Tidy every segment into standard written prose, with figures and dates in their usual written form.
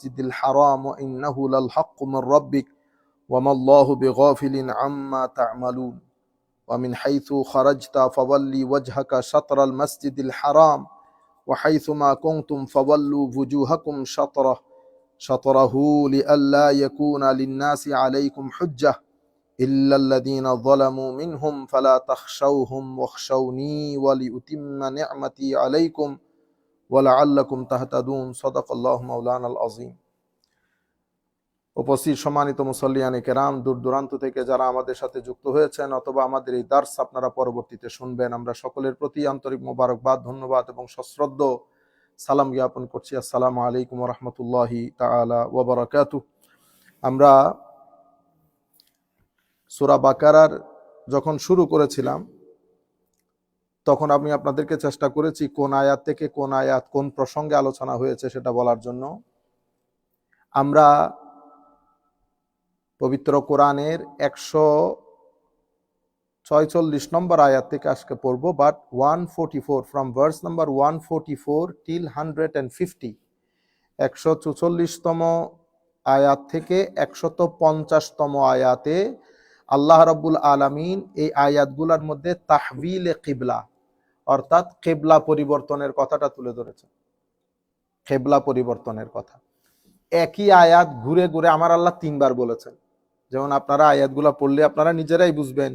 মাসজিদিল হারাম ওয়া ইন্নাহু লাল হাক্কু মির রাব্বিক ওয়া মাল্লাহু বিগাফিলিন আম্মা তা'মালুন ওয়া মিন হাইথু খারাজতা ফাওয়াল্লি ওয়াজহাকা শাতরাল মাসজিদিল হারাম ওয়া হাইথু মা কুনতুম ফাওয়াল্লু ওয়ুজুহাকুম শাতরাহু লিআল্লা ইয়াকুনা লিন-নাসি আলাইকুম হুজ্জাহ إلا الذين ظلموا منهم فلا تخشوهم واخشوني ولأتم نعمتي عليكم ولعلكم تهتدون صدق الله مولانا العظيم। উপস্থিত সম্মানিত মুসল্লিয়ানে কেরাম, দূর দূরান্ত থেকে যারা আমাদের সাথে যুক্ত হয়েছেন অথবা আমাদের এই দার্স আপনারা পরবর্তীতে শুনবেন, আমরা সকলের প্রতি আন্তরিক মোবারকবাদ, ধন্যবাদ এবং সশ্রদ্ধ সালাম জ্ঞাপন করছি। আসসালামু আলাইকুম ওয়া রাহমাতুল্লাহি তাআলা ওয়া বারাকাতুহু। আমরা সূরা বাকারার যখন শুরু করেছিলাম তখন আমি আপনাদেরকে চেষ্টা করেছি কোন আয়াত থেকে কোন আয়াত কোন প্রসঙ্গে আলোচনা হয়েছে সেটা বলার জন্য। আমরা পবিত্র কোরআনের 146 নম্বর আয়াত থেকে আজকে পড়ব, but 144 from verse number 144 till 150, 144তম আয়াত থেকে 150তম আয়াতে আল্লাহ রাব্বুল আলামিন এই আয়াতগুলোর মধ্যে তাহবিলে কিবলা অর্থাৎ কিবলা পরিবর্তনের কথাটা তুলে ধরেছে। কিবলা পরিবর্তনের কথা একই আয়াত ঘুরে ঘুরে আমার আল্লাহ 3 বার বলেছেন। যেমন আপনারা আয়াতগুলো পড়লে আপনারা নিজেরাই বুঝবেন।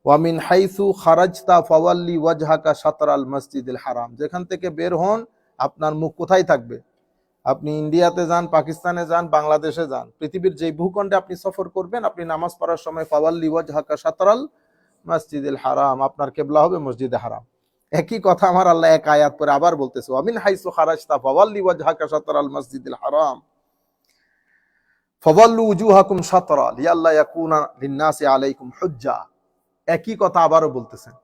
ওয়া মিন হাইসু খারাজতা ফাওয়াল্লি ওয়াজহাকা শাতরাল মসজিদিল হারাম, যেখান থেকে বের হন আপনার মুখ কোথায় থাকবে? আপনি ইন্ডিয়াতে যান, পাকিস্তানে যান, বাংলাদেশে যান, পৃথিবীর যে ভূখণ্ডে আপনি সফর করবেন, আপনি নামাজ পড়ার সময় ফাওয়াল্লি ওয়াজহাকা শাতরাল মসজিদিল হারাম, আপনার কিবলা হবে মসজিদে হারাম। একই কথা আমার আল্লাহ এক আয়াত পরে আবার বলতেছে, ওয়া মিন হাইসু খারাজতা ফাওয়াল্লি ওয়াজহাকা শাতরাল মসজিদিল হারাম ফাওয়াল্লু ওয়ুজুহাকুম শাতরা লিআল্লা ইয়াকুনা লিন-নাসি আলাইকুম হুজ্জা। একই কথা আবারও বলতেছেন।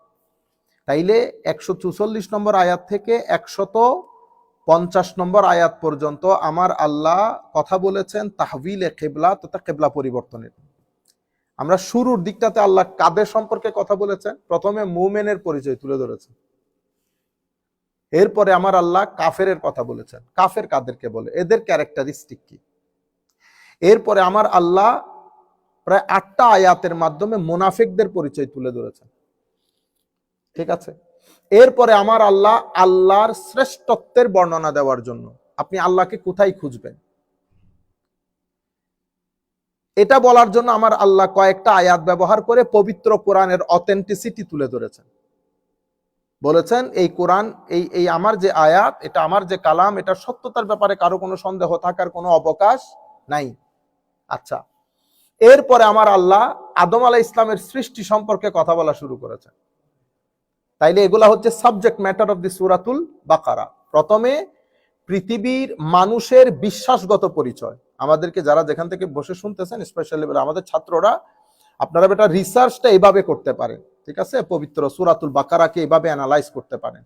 তাইলে 144 নম্বর আয়াত থেকে 150 নম্বর আয়াত পর্যন্ত আমার আল্লাহ কথা বলেছেন তাহবিলে কিবলা তথা কিবলা পরিবর্তনের। আমরা শুরুর দিকটাতে আল্লাহ কাদের সম্পর্কে কথা বলেছেন? প্রথমে মুমিনের পরিচয় তুলে ধরেছেন। এরপরে আমার আল্লাহ কাফেরের কথা বলেছেন, কাফের কাদেরকে বলে, এদের ক্যারেক্টারিস্টিক কি। এরপরে আমার আল্লাহ প্রায় 8টা আয়াতের মাধ্যমে মুনাফিকদের পরিচয় তুলে ধরেছেন। ঠিক আছে। এরপরে আমার আল্লাহ আল্লাহর শ্রেষ্ঠত্বের বর্ণনা দেওয়ার জন্য আপনি আল্লাহকে কোথায় খুঁজবেন এটা বলার জন্য আমার আল্লাহ কয়েকটা আয়াত ব্যবহার করে পবিত্র কোরআনের অথেন্টিসিটি তুলে ধরেছেন। বলেছেন এই কোরআন, এই আমার যে আয়াত, এটা আমার যে কালাম, এটা সত্যতার ব্যাপারে কারো কোনো সন্দেহ থাকার কোনো অবকাশ নাই। আচ্ছা, এরপরে আমার আল্লাহ আদম আলাইহিস সালামের সৃষ্টি সম্পর্কে কথা বলা শুরু করেছেন। তাইলে এগুলা হচ্ছে সাবজেক্ট ম্যাটার অফ দি সূরাতুল বাকারা। প্রথমে পৃথিবীর মানুষের বিশ্বাসগত পরিচয়। আমাদেরকে যারা যেখান থেকে বসে শুনতেছেন, স্পেশালি আমাদের ছাত্ররা, আপনারা বেটা রিসার্চটা এইভাবে করতে পারেন। ঠিক আছে, পবিত্র সূরাতুল বাকারাকে এইভাবে অ্যানালাইজ করতে পারেন।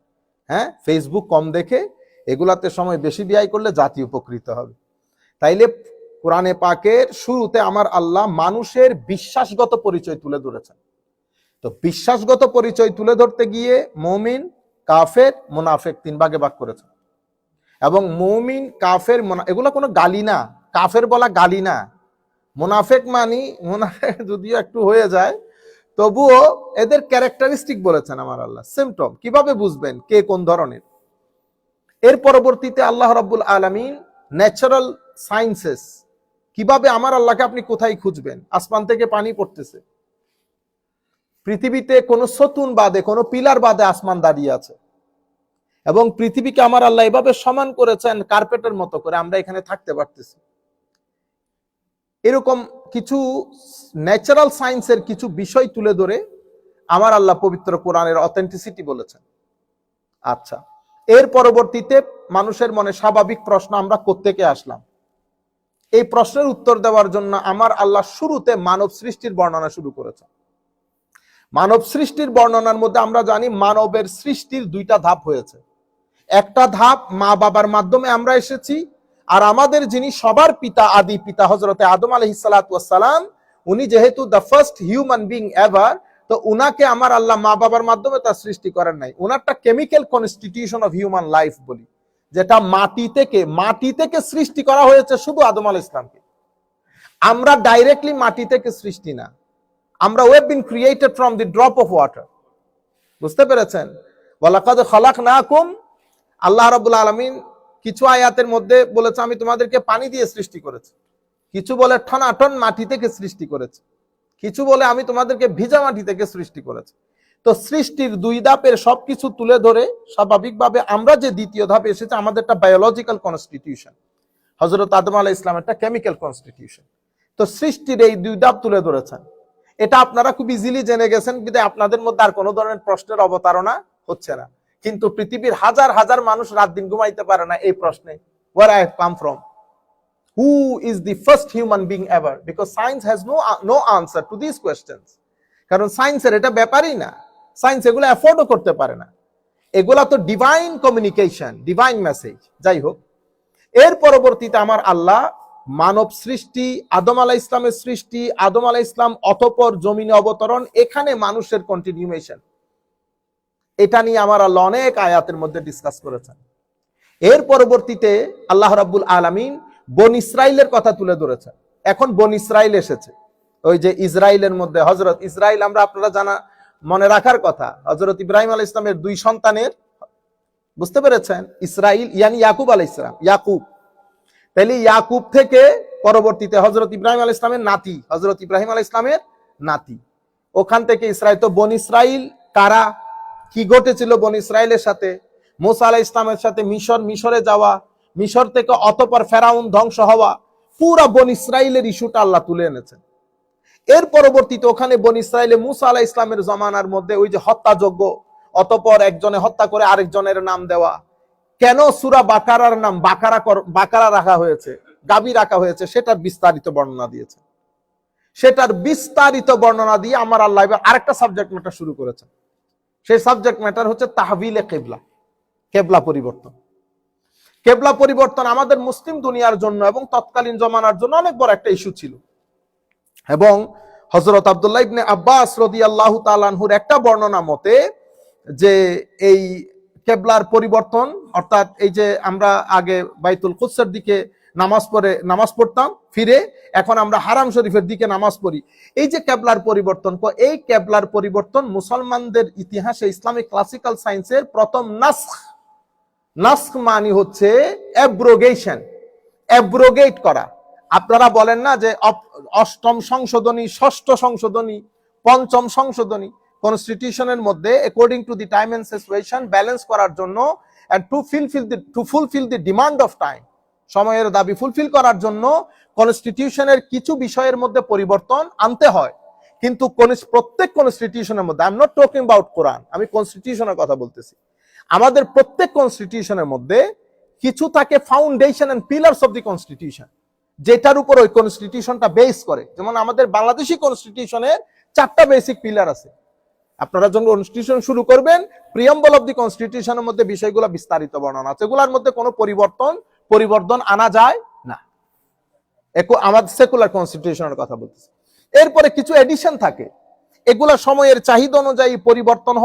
হ্যাঁ, ফেসবুক কম দেখে এগুলাতে সময় বেশি ব্যয় করলে জাতি উপকৃত হবে। তাইলে কোরআনে পাকের শুরুতে আমার আল্লাহ মানুষের বিশ্বাসগত পরিচয় তুলে ধরেছেন। তো বিশ্বাসগত পরিচয় তুলে ধরতে গিয়ে মুমিন, কাফের, মুনাফিক 3 ভাগে ভাগ করেছেন। এবং মুমিন, কাফের, এগুলো কোনো গালি না, কাফের বলা গালি না। মুনাফিক মানি মুনাফিক যদিও একটু হয়ে যায়, তবুও এদের ক্যারেক্টারিস্টিক বলেছেন আমার আল্লাহ। সিম্পটম কিভাবে বুঝবেন কে কোন ধরনের। এর পরবর্তীতে আল্লাহ রাব্বুল আলামিন ন্যাচারাল সায়েন্সেস, কিভাবে আমার আল্লাহকে আপনি কোথায় খুঁজবেন। আসমান থেকে পানি পড়তেছে, পৃথিবীতে কোনো সতুন বাদে, কোনো পিলার বাদে আসমান দাঁড়িয়ে আছে, এবং পৃথিবীকে আমার আল্লাহ এভাবে সমান করেছেন কার্পেটের মতো করে, আমরা এখানে থাকতে পারতেছি। এরকম কিছু ন্যাচারাল সায়েন্সের কিছু বিষয় তুলে ধরে আমার আল্লাহ পবিত্র কোরআনের অথেন্টিসিটি বলেছেন। আচ্ছা, এর পরবর্তীতে মানুষের মনে স্বাভাবিক প্রশ্ন, আমরা কোত্থেকে আসলাম। এই প্রশ্নের উত্তর দেওয়ার জন্য আমার আল্লাহ শুরুতে মানব সৃষ্টির বর্ণনা শুরু করেছেন। মানব সৃষ্টির বর্ণনার মধ্যে আমরা জানি মানবের সৃষ্টির 2টা ধাপ হয়েছে। একটা ধাপ মা বাবার মাধ্যমে আমরা এসেছি, আর আমাদের যিনি সবার পিতা, আদি পিতা হযরতে আদম আলাইহিস সালাতু ওয়াস সালাম, উনি যেহেতু the first human being ever, তো উনাকে আমার আল্লাহ মা বাবার মাধ্যমে তার সৃষ্টি করেন নাই। উনারটা chemical constitution of human life বলি, যেটা মাটি থেকে সৃষ্টি করা হয়েছে শুধু আদম আলাইহিস সালামকে। আমরা ডাইরেক্টলি মাটি থেকে সৃষ্টি না, আমরা way been created from the drop of water. বুঝতে পেরেছেন? ওয়ালাকাদ খালাকনাকুম, আল্লাহ রাব্বুল আলামিন কিছু আয়াতের মধ্যে বলেছে আমি তোমাদেরকে পানি দিয়ে সৃষ্টি করেছি, কিছু বলে ঠনাটন মাটি থেকে সৃষ্টি করেছে, কিছু বলে আমি তোমাদেরকে ভিজা মাটি থেকে সৃষ্টি করেছি। তো সৃষ্টির দুই ধাপের সবকিছু তুলে ধরে স্বাভাবিকভাবে আমরা যে দ্বিতীয় ধাপে এসেছে, আমাদের একটা বায়োলজিক্যাল কনস্টিটিউশন, হযরত আদম আলাইহিস সালাম একটা কেমিক্যাল কনস্টিটিউশন। তো সৃষ্টির এই দুই ধাপ তুলে ধরেছেন, এটা আপনারা খুব ইজিলি জেনে গেছেন, কিন্তু আপনাদের মধ্যে আর কোনো ধরনের প্রশ্নের অবতারণা হচ্ছে না। কিন্তু পৃথিবীর হাজার হাজার মানুষ রাত দিন ঘুমাইতে পারে না এই প্রশ্নে, where I have come from, who is the first human being ever, because science has no answer to these questions. কারণ সায়েন্সের এটা ব্যাপারই না, সায়েন্স এগুলো অ্যাফোর্ডও করতে পারে না, এগুলা তো ডিভাইন কমিউনিকেশন, ডিভাইন মেসেজ। যাই হোক, এর পরবর্তীতে আমার আল্লাহ মানব সৃষ্টি, আদম আলাইহিস ইসলামের সৃষ্টি, আদম আলাইহিস ইসলাম অতঃপর জমিনে অবতরণ, এখানে মানুষের কন্টিনিউয়েশন, এটা নিয়ে আমার আল্লাহ অনেক আয়াতের মধ্যে ডিসকাস করেছেন। এর পরবর্তীতে আল্লাহ রাব্বুল আলামিন বনি ইসরাইলের কথা তুলে ধরেছেন। এখন বনি ইসরাইল এসেছে, ওই যে ইসরাইলের মধ্যে হযরত ইসরাইল, আমরা আপনারা জানা মনে রাখার কথা, হযরত ইব্রাহিম আলাইহিস সালামের দুই সন্তানের, বুঝতে পেরেছেন, ইসরাইল ইয়ানি ইয়াকুব আলাইহিস সালাম, ইয়াকুব, তাহলে ইয়াকুব থেকে পরবর্তীতে হযরত ইব্রাহিম আলাইহিস সালামের নাতি, হযরত ইব্রাহিম আলাইহিস সালামের নাতি, ওখান থেকে ইসরাইল। তো বনি ইসরাইল কারা, কি ঘটেছিল বনি ইসরাইলের সাথে? মুসা আলাইহিস সালামের সাথে মিশরে যাওয়া, মিশর থেকে অতঃপর ফেরাউন ধ্বংস হওয়া, পুরা বনি ইসরাইলের ইস্যুটা আল্লাহ তুলে এনেছেন। এর পরবর্তীতে ওখানে বনি ইসরাইলে মুসা আলাইহিস সালামের জমানার মধ্যে ওই যে হত্যাযজ্ঞ, অতঃপর একজনে হত্যা করে আরেকজনের নাম দেওয়া, কেন সূরা বাকারার নাম বাকারা রাখা হয়েছে, গাবি রাখা হয়েছে, সেটার বিস্তারিত বর্ণনা দিয়েছে। সেটার বিস্তারিত বর্ণনা দিয়ে আমার আল্লাহ এবার আরেকটা সাবজেক্ট ম্যাটার শুরু করেছেন। সেই সাবজেক্ট ম্যাটার হচ্ছে তাহবিলে কিবলা, কিবলা পরিবর্তন। কিবলা পরিবর্তন আমাদের মুসলিম দুনিয়ার জন্য এবং তৎকালীন জমানার জন্য অনেক বড় একটা ইস্যু ছিল। এবং হযরত আব্দুল্লাহ ইবনে আব্বাস রাদিয়াল্লাহু তাআলা আনহুর একটা বর্ণনা মতে যে এই কিবলার পরিবর্তন, অর্থাৎ এই যে আমরা আগে বাইতুল কুদসের দিকে নামাজ পড়তাম ফিরে, এখন আমরা হারাম শরীফের দিকে নামাজ পড়ি, এই যে কিবলার পরিবর্তন, এই কিবলার পরিবর্তন মুসলমানদের ইতিহাসে ইসলামিক ক্লাসিক্যাল সায়েন্সের প্রথম নাস্খ মানে হচ্ছে অ্যাব্রোগেশন, অ্যাব্রোগেট করা। আপনারা বলেন না যে অষ্টম সংশোধনী, ষষ্ঠ সংশোধনী, পঞ্চম সংশোধনী, কনস্টিটিউশনের মধ্যে according to the time and situation balance করার জন্য and to fulfil the demand of time, সময়ের দাবি ফুলফিল করার জন্য কনস্টিটিউশনের কিছু বিষয়ের মধ্যে পরিবর্তন আনতে হয়। কিন্তু প্রত্যেক কনস্টিটিউশনের মধ্যে, I am not talking about কোরআন, আমি কনস্টিটিউশনের কথা বলতেছি, আমাদের প্রত্যেক কনস্টিটিউশনের মধ্যে কিছু থাকে foundation and pillars of the constitution, যেটার উপর ওই কনস্টিটিউশনটা বেস করে। যেমন আমাদের বাংলাদেশি কনস্টিটিউশনের 4টা বেসিক পিলার আছে। আপনারা যখন কনস্টিটিউশন শুরু করবেন, প্রিয়াম্বল অফ দি কনস্টিটিউশনের মধ্যে বিষয়গুলো বিস্তারিত বর্ণনা আছে, এগুলোর মধ্যে কোনো পরিবর্তন আনা যায় না। আমাদের সেকুলার কনস্টিটিউশনের কথা বলতেছি। এরপরে কিছু এডিশন থাকে, এগুলা সময়ের চাহিদা অনুযায়ী পরিবর্তন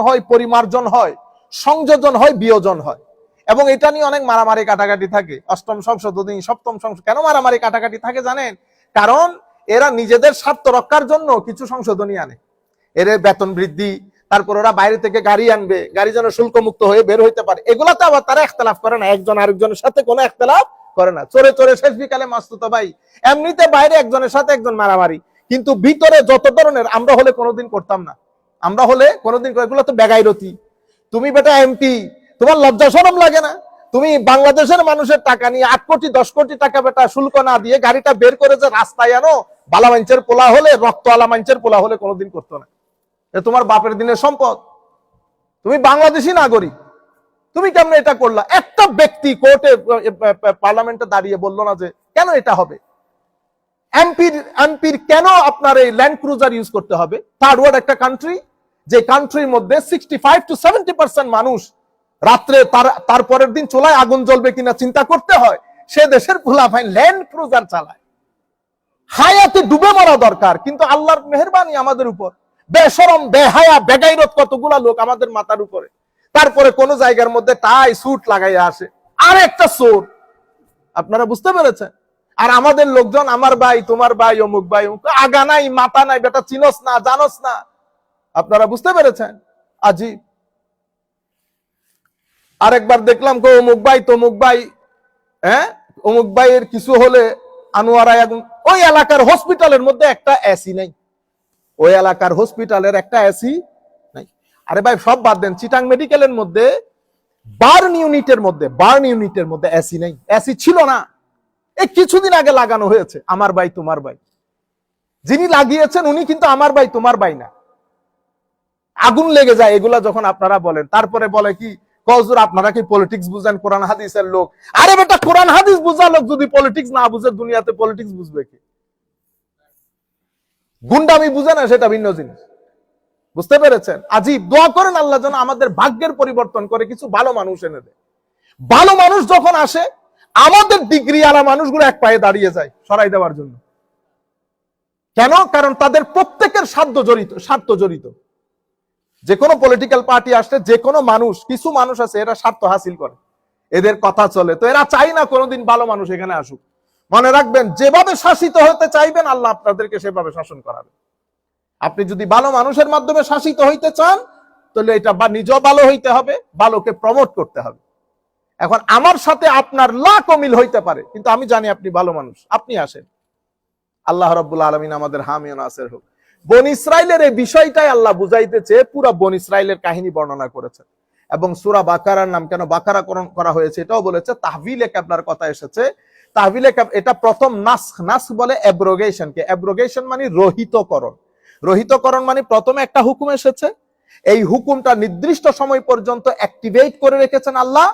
হয়, পরিমার্জন হয়, সংযোজন হয়, বিয়োজন হয়। এবং এটা নিয়ে অনেক মারামারি কাটাকাটি থাকে। অষ্টম সংশোধনী, সপ্তম সংশোধনী, কেন মারামারি কাটাকাটি থাকে জানেন? কারণ এরা নিজেদের স্বার্থ রক্ষার জন্য কিছু সংশোধনী আনে, এর বেতন বৃদ্ধি, তারপর ওরা বাইরে থেকে গাড়ি আনবে, গাড়ি যেন শুল্ক মুক্ত হয়ে বের হইতে পারে, এগুলাতে আবার তারা ইখতিলাফ করে না, একজন আরেকজনের সাথে কোনো ইখতিলাফ করে না। চোরে চোরে শেষ বিকালে মাসতুতো ভাই, এমনিতে বাইরে একজনের সাথে একজন মারামারি, কিন্তু ভিতরে যত ধরনের, আমরা হলে কোনোদিন করতাম না, আমরা হলে কোনোদিন, এগুলো তো বেগাইরতি। তুমি বেটা এমপি, তোমার লজ্জা শরম লাগে না? তুমি বাংলাদেশের মানুষের টাকা নিয়ে 8 কোটি 10 কোটি টাকা বেটা শুল্ক না দিয়ে গাড়িটা বের করে যে রাস্তায় আনো, বালা মাঞ্চের পোলা হলে, রক্ত আলা মাঞ্চের পোলা হলে কোনোদিন করতো না। তোমার বাপের দিনের সম্পদ, তুমি বাংলাদেশি নাগরিক, তুমি কেমন এটা করলা? একটা ব্যক্তি কোর্টে পার্লামেন্টে দাঁড়িয়ে বললো না যে কেন এটা হবে? এমপির কেন আপনার এই ল্যান্ড ক্রুজার ইউজ করতে হবে? থার্ড ওয়ার্ল্ড একটা কান্ট্রি, যে কান্ট্রির মধ্যে 65 to 70% মানুষ রাত্রে তারপরের দিন চুলায় আগুন জ্বলবে কিনা চিন্তা করতে হয়, সে দেশের পোলাপাইন ল্যান্ড ক্রুজার চালায়। হায়াতে ডুবে মরা দরকার, কিন্তু আল্লাহর মেহেরবানি আমাদের উপর, বেশরম বেহায়া বেগাইরত কতগুলা লোক আমাদের মাথার উপরে, তারপরে কোন জায়গার মধ্যে টাই স্যুট লাগাইয়া আসে, আর একটা চোর। আপনারা বুঝতে পেরেছেন? আর আমাদের লোকজন আমার ভাই, তোমার ভাই, অমুক ভাই, আগা নাই মাথা নাই, বেটা চিনস না, জানস না। আপনারা বুঝতে পেরেছেন? আজি আরেকবার দেখলাম অমুক ভাই তমুক ভাই, হ্যাঁ, অমুক ভাইয়ের কিছু হলে আনোয়ারা ওই এলাকার হসপিটালের মধ্যে একটা এসি নাই, ওই এলাকার হসপিটালের একটা এসি নাই। আরে ভাই সব বাদ দেন, চিটাং মেডিকেলের মধ্যে বার্ন ইউনিটের মধ্যে এসি নাই, এসি ছিল না। এই কিছুদিন আগে লাগানো হয়েছে। আমার ভাই তোমার ভাই, যিনি লাগিয়েছেন উনি কিন্তু আমার ভাই তোমার ভাই না। আগুন লেগে যায় এগুলা যখন আপনারা বলেন, তারপরে বলে কি হুজুর আপনারা কি পলিটিক্স বুঝেন, কোরআন হাদিসের লোক। আরে বেটা কোরআন হাদিস বুঝা লোক যদি পলিটিক্স না বুঝে, দুনিয়াতে পলিটিক্স বুঝবে কি? গুন্ডামি বুঝে না, সেটা ভিন্ন জিনিস। বুঝতে পেরেছেন? আজিব। দোয়া করেন আল্লাহ যেন আমাদের ভাগ্যের পরিবর্তন করে কিছু ভালো মানুষ এনে দেয়। ভালো মানুষ যখন আসে, আমাদের ডিগ্রি আলা মানুষগুলো এক পায়ে দাঁড়িয়ে যায় সরাই দেওয়ার জন্য। কেন? কারণ তাদের প্রত্যেকের স্বার্থ জড়িত। যে কোনো পলিটিক্যাল পার্টি আসলে যে কোনো মানুষ, কিছু মানুষ আছে এরা স্বার্থ হাসিল করে, এদের কথা চলে, তো এরা চাই না কোনোদিন ভালো মানুষ এখানে আসুক। মনে রাখবেন, যেভাবে শাসিত হতে চাইবেন আল্লাহ আপনাদেরকে সেভাবে শাসন করাবে। আপনি যদি ভালো মানুষের মাধ্যমে শাসিত হইতে চান, তাহলে এটা বা নিজেও ভালো হইতে হবে, ভালোকে প্রমোট করতে হবে। এখন আমার সাথে আপনার লাখ মিল হইতে পারে, কিন্তু আমি জানি আপনি ভালো মানুষ, আপনি আসেন। আল্লাহ রাব্বুল আলামিন আমাদের হামি ও নাসির হোক। বনী ইসরাইলের এই বিষয়টাই আল্লাহ বুঝাইতেছে, পুরা বনী ইসরাইলের কাহিনী বর্ণনা করেছে। এবং সূরা বাকারার নাম কেন বাকারা করা হয়েছে এটাও বলেছে। তাহভিলে কাবলার কথা এসেছে। তাহভিলে এটা প্রথম নাস বলে অ্যাব্রোগেশনকে। অ্যাব্রোগেশন মানে রহিতকরণ। রহিতকরণ মানে প্রথমে একটা হুকুম এসেছে, এই হুকুমটা নির্দিষ্ট সময় পর্যন্ত অ্যাক্টিভেট করে রেখেছেন আল্লাহ,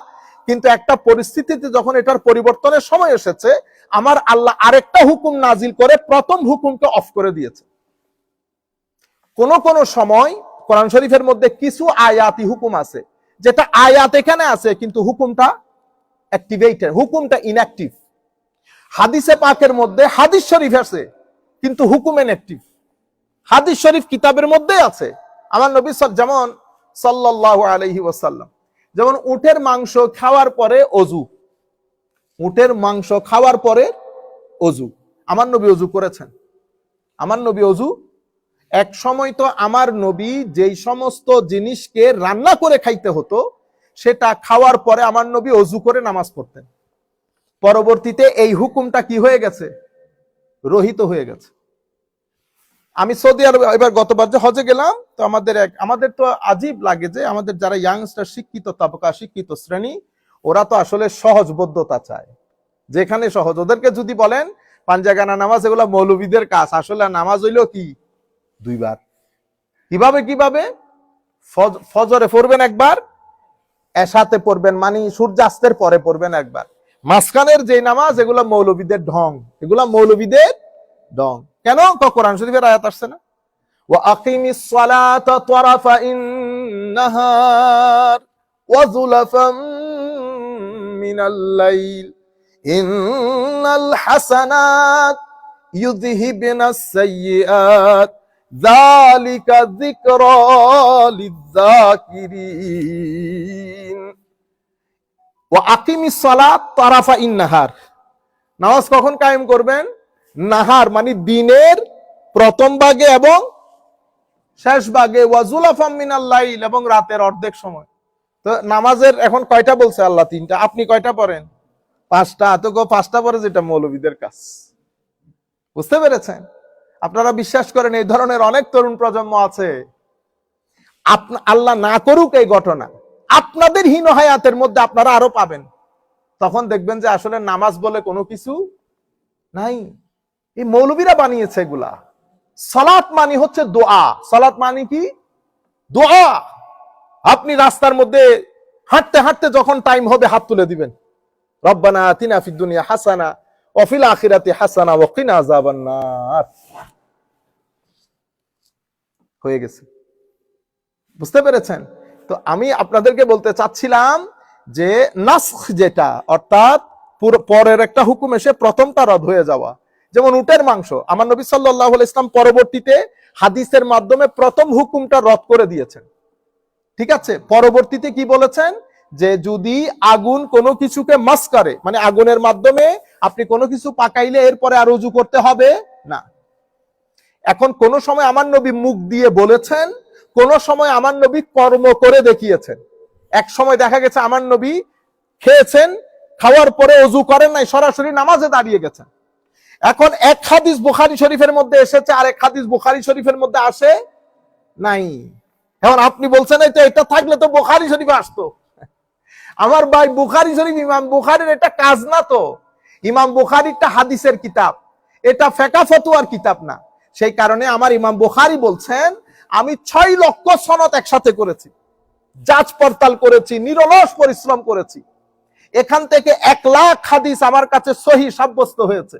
কিন্তু একটা পরিস্থিতিতে যখন এটার পরিবর্তনের সময় এসেছে, আমার আল্লাহ আরেকটা হুকুম নাজিল করে প্রথম হুকুমকে অফ করে দিয়েছে। কোন কোন সময় কোরআন শরীফের মধ্যে কিছু আয়াতি হুকুম আছে, যেটা আয়াত এখানে আছে কিন্তু হুকুমটা অ্যাক্টিভেটেড, হুকুমটা ইনঅ্যাক্টিভ। হাদিসে পাকের মধ্যে হাদিস শরীফ আছে কিন্তু হুকুম ইনঅ্যাক্টিভ। হাদিস শরীফ কিতাবের মধ্যে আছে। আমার নবী যেমন সাল্লাল্লাহু আলাইহি ওয়াসাল্লাম, যেমন উটের মাংস খাওয়ার পরে অজু, উটের মাংস খাওয়ার পরে অজু, আমার নবী অজু করেছেন। আমার নবী অজু, এক সময় তো আমার নবী যেই সমস্ত জিনিসকে রান্না করে খাইতে হতো, সেটা খাওয়ার পরে আমার নবী অজু করে নামাজ পড়তেন। পরবর্তীতে এই হুকুমটা কি হয়ে গেছে? রহিত হয়ে গেছে। আমি সৌদি আরব এবার গতবার যে হজে গেলাম, তো আমাদের তো আজীব লাগে যে আমাদের যারা ইয়াংস্টার, শিক্ষিত তাবকা, শিক্ষিত শ্রেণী, ওরা তো আসলে সহজবোধ্যতা চায়। যেখানে সহজ, ওদেরকে যদি বলেন পাঞ্জাগানা নামাজ, এগুলো মৌলবীদের কাজ। আসলে নামাজ হইল কি? দুইবার। কিভাবে? ফজরে পড়বেন একবার, এশাতে পড়বেন, মানে সূর্যাস্তের পরে পড়বেন একবার। মাঝখানের যে নামাজ, এগুলা মৌলবীদের ঢং, এগুলা মৌলবীদের ঢং। কেন? কোরআন শরীফের আয়াত আসছে না, ওয়া আকিমিস সালাতা তারাফাইন নাহার ওয়া যুলাফাম মিনাল লাইল ইন্নাল হাসানাত ইউযহিবনাস সাইয়্যাত যালিকা যিকরা লিয-যাকিরিন। ওয়া আকিমিস সালাত তারাফাইন নাহার, নামাজ কখন কায়েম করবেন? নাহার মানে দিনের প্রথম ভাগে এবং শেষ ভাগে, ওয়া যুলাফাম মিনাল লাইল এবং রাতের অর্ধেক সময়। তো নামাজের এখন কয়টা বলছে আল্লাহ? 3টা। আপনি কয়টা পড়েন? 5টা। তো 5টা পড়ে, যেটা মৌলবীদের কাজ। বুঝতে পেরেছেন? আপনারা বিশ্বাস করেন এই ধরনের অনেক তরুণ প্রজন্ম আছে, আল্লাহ না করুক এই ঘটনা, আপনাদের হীন হায়াতের মধ্যে আপনারা আরো পাবেন। তখন দেখবেন যে আসলে নামাজ বলে কোনো কিছু নাই। এই মৌলবীরা বানিয়েছে এগুলা। সালাত মানে হচ্ছে দোয়া। সালাত মানে কি? দোয়া। আপনি রাস্তার মধ্যে হাঁটতে হাঁটতে যখন টাইম হবে, হাত তুলে দিবেন, রব্বানা আতিনা ফিদ দুনিয়া হাসানা ওয়া ফিল আখিরাতি হাসানা ওয়া কিনা আযাবান নার। হয়ে গেছে। বুঝতে পেরেছেন? তো আমি আপনাদেরকে বলতে চাচ্ছিলাম যে নাসখ যেটা, অর্থাৎ পরের একটা হুকুম এসে প্রথমটা রদ হয়ে যাওয়া। যেমন উটের মাংস, আমার নবী সাল্লাল্লাহু আলাইহি ওয়াসাল্লাম পরবর্তীতে হাদিসের মাধ্যমে প্রথম হুকুমটা রদ করে দিয়েছেন। ঠিক আছে, পরবর্তীতে কি বলেছেন যে যদি আগুন কোনো কিছুকে মাস করে, মানে আগুনের মাধ্যমে আপনি কোনো কিছু পাকাইলে এরপরে আর ওযু করতে হবে না। এখন কোন সময় আমার নবী মুখ দিয়ে বলেছেন, কোন সময় আমার নবী কর্ম করে দেখিয়েছেন। এক সময় দেখা গেছে আমার নবী খেয়েছেন, খাওয়ার পরে ওযু করেন নাই, সরাসরি নামাজে দাঁড়িয়ে গেছেন। এখন এক হাদিস বুখারী শরীফের মধ্যে এসেছে, আর এক হাদিস বুখারী শরীফের মধ্যে আসে নাই। এখন আপনি বলছেন এই তো এটা থাকলে তো বুখারী শরীফে আসতো। আমার ভাই, বুখারী শরীফ ইমাম বুখারীর এটা কাজ না তো। ইমাম বুখারীটা হাদিসের কিতাব, এটা ফিকহ ফতোয়ার কিতাব না। সেই কারণে আমার ইমাম বুখারী বলছেন আমি 6 লক্ষ সনদ একসাথে করেছি, যাচ পড়তাল করেছি, নিরলস পরিশ্রম করেছি। এখান থেকে 1 লাখ হাদিস আমার কাছে সহিহ সাব্যস্ত হয়েছে।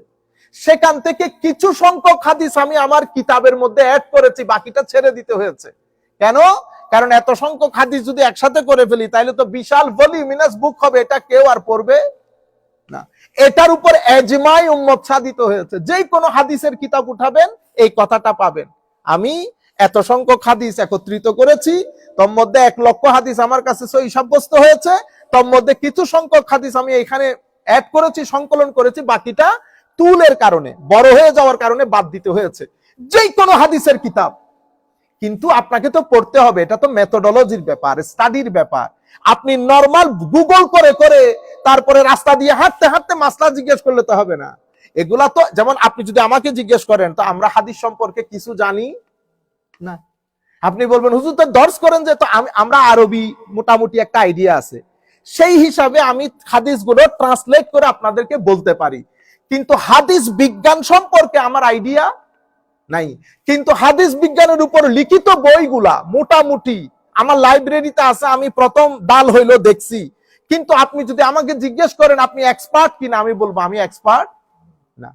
সেখান থেকে কিছু সংখ্যক হাদিস আমি আমার কিতাবের মধ্যে অ্যাড করেছি, বাকিটা ছেড়ে দিতে হয়েছে। কেন? কারণ এত সংখ্যক হাদিস যদি একসাথে করে ফেলি তাহলে তো বিশাল ভলিউমিনাস বুক হবে, এটা কেউ আর পড়বে না। এটার উপর ইজমাই উম্মত সাধিত হয়েছে। যেই কোনো হাদিসের কিতাব উঠাবেন এই কথাটা পাবেন। আমি এত সংখ্যক হাদিস একত্রিত করেছি, তোর মধ্যে 1 লক্ষ হাদিস আমার কাছে সহিহ সাব্যস্ত হয়েছে, তোর মধ্যে কিছু সংখ্যক হাদিস আমি এখানে অ্যাড করেছি, সংকলন করেছি, বাকিটা তুলের কারণে, বড় হয়ে যাওয়ার কারণে বাদ দিতে হয়েছে। যেই কোনো হাদিসের কিতাব, কিন্তু আপনাকে তো পড়তে হবে, এটা তো মেথোডোলজির ব্যাপার, স্টাডির ব্যাপার। আপনি নরমাল গুগল করে করে তারপরে রাস্তা দিয়ে হাঁটতে হাঁটতে মাসলা জিজ্ঞেস করলে তো হবে না। এগুলা তো যেমন আপনি যদি আমাকে জিজ্ঞেস করেন তো আমরা হাদিস সম্পর্কে কিছু জানি না, আপনি বলবেন হুজুর তো দর্শ করেন যে, তো আমরা আরবি মোটামুটি একটা আইডিয়া আছে, সেই হিসাবে আমি হাদিসগুলো ট্রান্সলেট করে আপনাদেরকে বলতে পারি, কিন্তু হাদিস বিজ্ঞান সম্পর্কে আমার আইডিয়া নাই। কিন্তু হাদিস বিজ্ঞানের উপর লিখিত বইগুলা মোটামুটি আমার লাইব্রেরিতে আছে, আমি প্রথম ডাল হইলো দেখছি। কিন্তু আপনি যদি আমাকে জিজ্ঞেস করেন আপনি এক্সপার্ট কিনা, আমি বলবো আমি এক্সপার্ট না।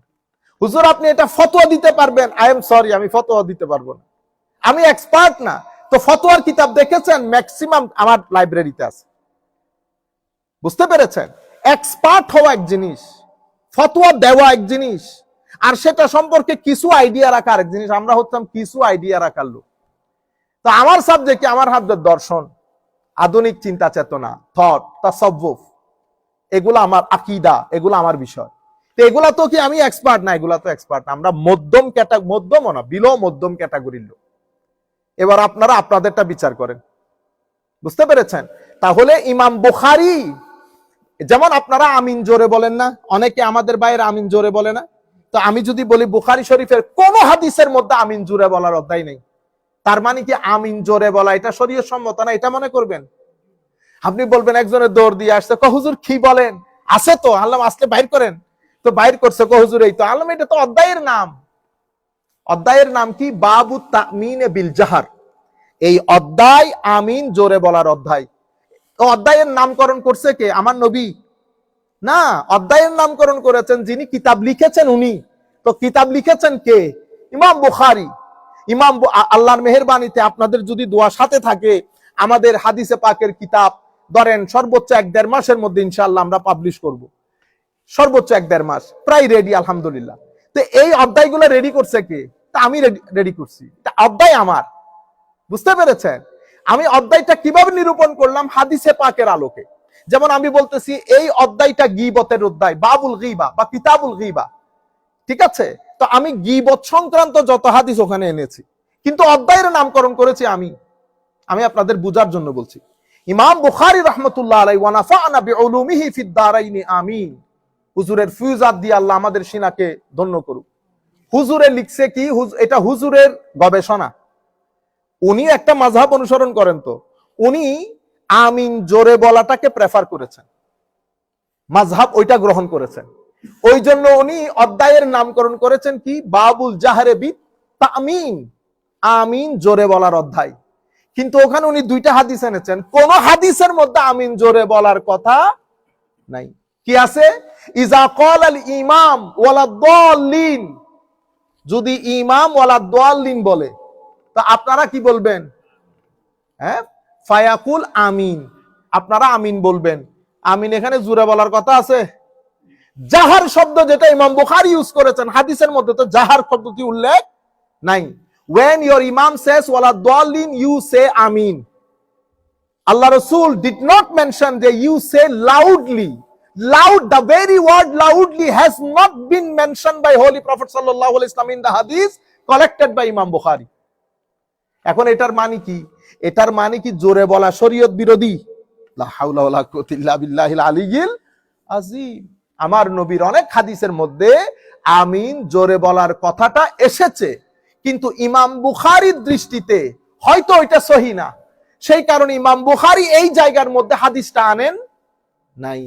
হুজুর আপনি এটা ফতোয়া দিতে পারবেন, আই এম সরি, আমি ফতোয়া দিতে পারবো না, আমি এক্সপার্ট না। তো ফতোয়ার কিতাব দেখেছেন ম্যাক্সিমাম আমার লাইব্রেরিতে আছে। বুঝতে পেরেছেন? এক্সপার্ট হওয়া এক জিনিস, ফতোয়া দেওয়া এক জিনিস, আর সেটা সম্পর্কে কিছু আইডিয়া রাখা আরেক জিনিস। আমরা হচ্ছিলাম কিছু আইডিয়া রাখার লোক। তো আমার সাবজেক্টে আমার হাতের দর্শন, আধুনিক চিন্তা চেতনা, থট, তাসাউফ, এগুলো আমার আকীদা, এগুলো আমার বিষয়। তো এগুলা তো কি আমি এক্সপার্ট না, এগুলা তো এক্সপার্ট না। আমরা মধ্যম মধ্যমও না, বিলো মধ্যম ক্যাটাগরির লোক। এবার আপনারা আপনাদেরটা বিচার করেন। বুঝতে পেরেছেন? তাহলে ইমাম বুখারী, যেমন আপনারা আমিন জোরে বলেন না, অনেকে আমাদের বাইরে আমিন জোরে বলে না, তো আমি যদি বলি বুখারী শরীফের কোন হাদিসের মধ্যে আমিন জোরে বলার অধ্যায় নেই, তার মানে কি আমিন জোরে বলা এটা শরীয়ত সম্মত না, এটা মনে করবেন? আপনি বলবেন একজনের দৌড় দিয়ে আসছে, হুজুর কি বলেন, আছে তো, আল্লাহ আসলে বাইর করেন, তো বাইর করছে, হুজুর এই তো আল্লাহ, এটা তো অধ্যায়ের নাম। অধ্যায়ের নাম কি? বাবু তামিন বিল জাহার। এই অধ্যায় আমিন জোরে বলার অধ্যায়। তো অধ্যায়ের নামকরণ করছে কে? আমার নবী না, অধ্যায়ের নামকরণ করেছেন যিনি কিতাব লিখেছেন উনি। তো কিতাব লিখেছেন কে? ইমাম বুখারী। ইমাম আল্লাহর মেহেরবানিতে আপনাদের যদি দোয়া সাথে থাকে, আমাদের হাদিসে পাকের কিতাব ধরেন সর্বোচ্চ 1-1.5 মাসের মধ্যে ইনশাআল্লাহ আমরা পাবলিশ করব। সর্বোচ্চ 1-1.5 মাস, প্রায় রেডি আলহামদুলিল্লাহ। তো এই অধ্যায়গুলো রেডি করছে কে? তা আমি রেডি করছি, অধ্যায় আমার। বুঝতে পেরেছেন? আমি অধ্যায়টা কিভাবে নিরূপণ করলাম? হাদিসে পাকের আলোকে। যেমন আমি বলতেছি এই অধ্যায়টা গীবতের অধ্যায়, বাবুল গীবা বা কিতাবুল গীবা, ঠিক আছে? তো আমি গীবত সংক্রান্ত যত হাদিস ওখানে এনেছি, কিন্তু অধ্যায়ের নামকরণ করেছি আমি। আমি আপনাদের বুঝার জন্য বলছি। ইমাম বুখারী রাহমাতুল্লাহ আলাইহি ওয়া নাফা'না বিউলুমিহি ফিদ দারাইনি আমিন। হুজুরের ফিউজাত দিয়ে আল্লাহ আমাদের সিনাকে ধন্য করুক। হুজুরে লিখছে কি, এটা হুজুরের গবেষণা। উনি একটা মাযহাব অনুসরণ করেন, তো উনি আমিন জোরে বলাটাকে প্রেফার করেছেন, মাযহাব ওইটা গ্রহণ করেছেন। ওই জন্য উনি অধ্যায়ের নামকরণ করেছেন কি? বাবুল জাহরে বি তামিন, আমিন জোরে বলার অধ্যায়। কিন্তু ওখানে উনি 2টা হাদিস এনেছেন, কোন হাদিসের মধ্যে আমিন জোরে বলার কথা নাই। কি আছে? ইজা ক্বাল আল ইমাম ওয়ালা দাল্লিন, যদি ইমাম ওয়ালা দাল্লিন বলে তো আপনারা কি বলবেন? হ্যাঁ, ফায়াকুল আমিন, আপনারা আমিন বলবেন। আমিন এখানে জোরে বলার কথা আছে? জাহার শব্দ যেটা ইমাম বুখারী ইউজ করেছেন হাদিসের মধ্যে, তো জাহার শব্দটি উল্লেখ নাই। When your imam says ওয়ালা দাল্লিন, you say Amin. Allah Rasul did not mention that you say loudly. Loud, the very word loudly has not been mentioned by Holy Prophet sallallahu alaihi wasallam in the hadith collected by Imam Bukhari. এখন এটার মানে কি? এটার মানে কি জোরে বলা শরীয়ত বিরোধী? লা হাওলা ওয়ালা কুওয়াতা ইল্লা বিল্লাহিল আলিয়্যিল আযীম। আমার নবীর অনেক হাদিসের মধ্যে আমিন জোরে বলার কথাটা এসেছে, কিন্তু ইমাম বুখারীর দৃষ্টিতে হয়তো এটা সহিহ না, সেই কারণে ইমাম বুখারী এই জায়গার মধ্যে হাদিসটা আনেন নাই।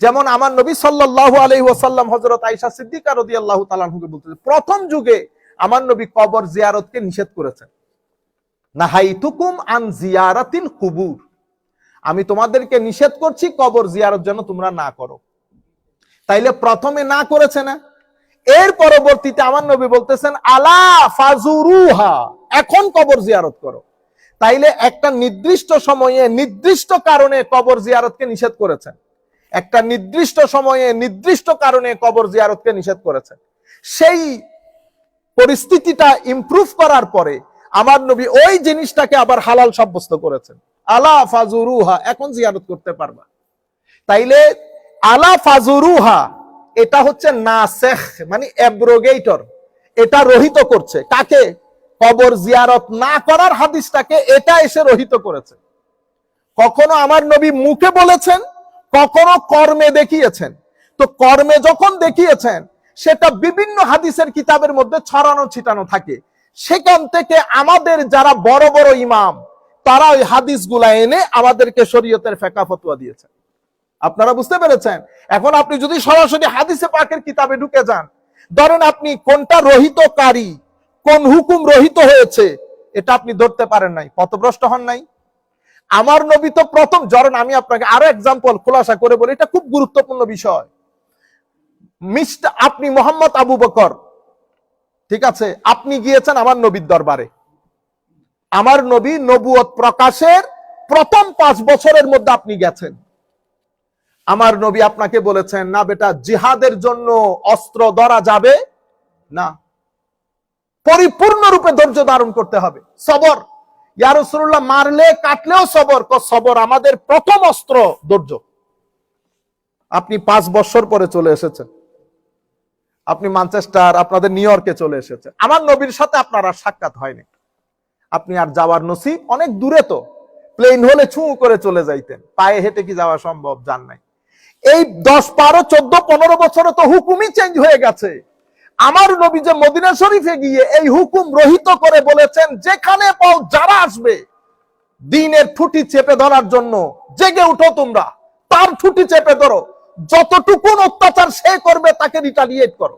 যেমন আমার নবী সাল্লাল্লাহু আলাইহি ওয়াসাল্লাম হযরত আয়েশা সিদ্দিকা রাদিয়াল্লাহু তাআলা আনহাকে বলতেছেন, প্রথম যুগে আমার নবী কবর জিয়ারতকে নিষেধ করেছেন। নাহাইতুকুম আন জিয়ারাতিল কুবুর, আমি তোমাদেরকে নিষেধ করছি কবর জিয়ারত যেন তোমরা না করো। তাইলে প্রথমে না করেছে না, এর পরবর্তীতে আমার নবী বলতেছেন আলা ফাজুরুহা, এখন কবর জিয়ারত করো। তাইলে একটা নির্দিষ্ট সময়ে নির্দিষ্ট কারণে কবর জিয়ারতকে নিষেধ করেছেন, একটা নির্দিষ্ট সময়ে নির্দিষ্ট কারণে কবর জিয়ারতকে নিষেধ করেছেন। সেই পরিস্থিতিটা ইমপ্রুভ করার পরে আমার নবী ওই জিনিসটাকে আবার হালাল সাব্যস্ত করেছেন। আলা ফাজুরুহা, এখন জিয়ারত করতে পারবা। তাইলে আলা ফাজুরুহা এটা হচ্ছে নাসেখ, মানে অ্যাব্রোগেটর, এটা রহিত করছে। কাকে? কবর জিয়ারত না করার হাদিসটাকে এটা এসে রহিত করেছে। কখনো আমার নবী মুখে বলেছেন, কখনো কর্মে দেখিয়েছেন। তো কর্মে যখন দেখিয়েছেন সেটা বিভিন্ন হাদিসের কিতাবের মধ্যে ছড়ানো ছিটানো থাকে, সেখান থেকে আমাদের যারা বড় বড় ইমাম তারা ওই হাদিসগুলা এনে আমাদেরকে শরীয়তের ফিকহ ফতোয়া দিয়েছেন। আপনারা বুঝতে পেরেছেন? এখন আপনি যদি সরাসরি হাদিসে পাকের কিতাবে ঢুকে যান, ধরেন আপনি কোনটা রহিতকারী, কোন হুকুম রহিত হয়েছে এটা আপনি ধরতে পারেন নাই, পথভ্রষ্ট হন নাই। আমার নবী তো প্রথম, ধরেন আমি আপনাকে আরো এক্সাম্পল খোলাসা করে বলি, এটা খুব গুরুত্বপূর্ণ বিষয়। আপনি মোহাম্মদ আবু বকর, ঠিক আছে, আপনি গিয়েছেন আমার নবীর দরবারে। আমার নবী নবুয়ত প্রকাশের প্রথম 5 বছরের মধ্যে আপনি গেছেন। আমার নবী আপনাকে বলেছেন, না বেটা, জিহাদের জন্য অস্ত্র ধরা যাবে না, পরিপূর্ণরূপে ধৈর্য ধারণ করতে হবে, সবর। ইয়া রাসূলুল্লাহ, মারলে কাটলেও সবর। সবর আমাদের প্রথম অস্ত্র, ধৈর্য। আপনি 5 বছর পরে চলে এসেছেন, আপনি ম্যানচেস্টার, আপনাদের নিউ ইয়র্কে চলে এসেছেন। আমার নবীর সাথে আপনার আর সাক্ষাৎ হয়নি, আপনি আর যাওয়ার নসিব অনেক দূরে, তো প্লেন হলে ছুঁ করে চলে যাইতেন, পায়ে হেঁটে কি যাওয়া সম্ভব? যান নাই। এই 10, 12, 14, 15 বছরে তো হুকুমই চেঞ্জ হয়ে গেছে। আমার নবী যে মদিনা শরীফে গিয়ে এই হুকুম রহিত করে বলেছেন, যেখানে পাও যারা আসবে দ্বীনের ঠুটি চেপে ধরার জন্য, জেগে উঠো তোমরা, তার ঠুটি চেপে ধরো, যতটুকু অত্যাচার সে করবে তাকে রিটালিয়েট করো।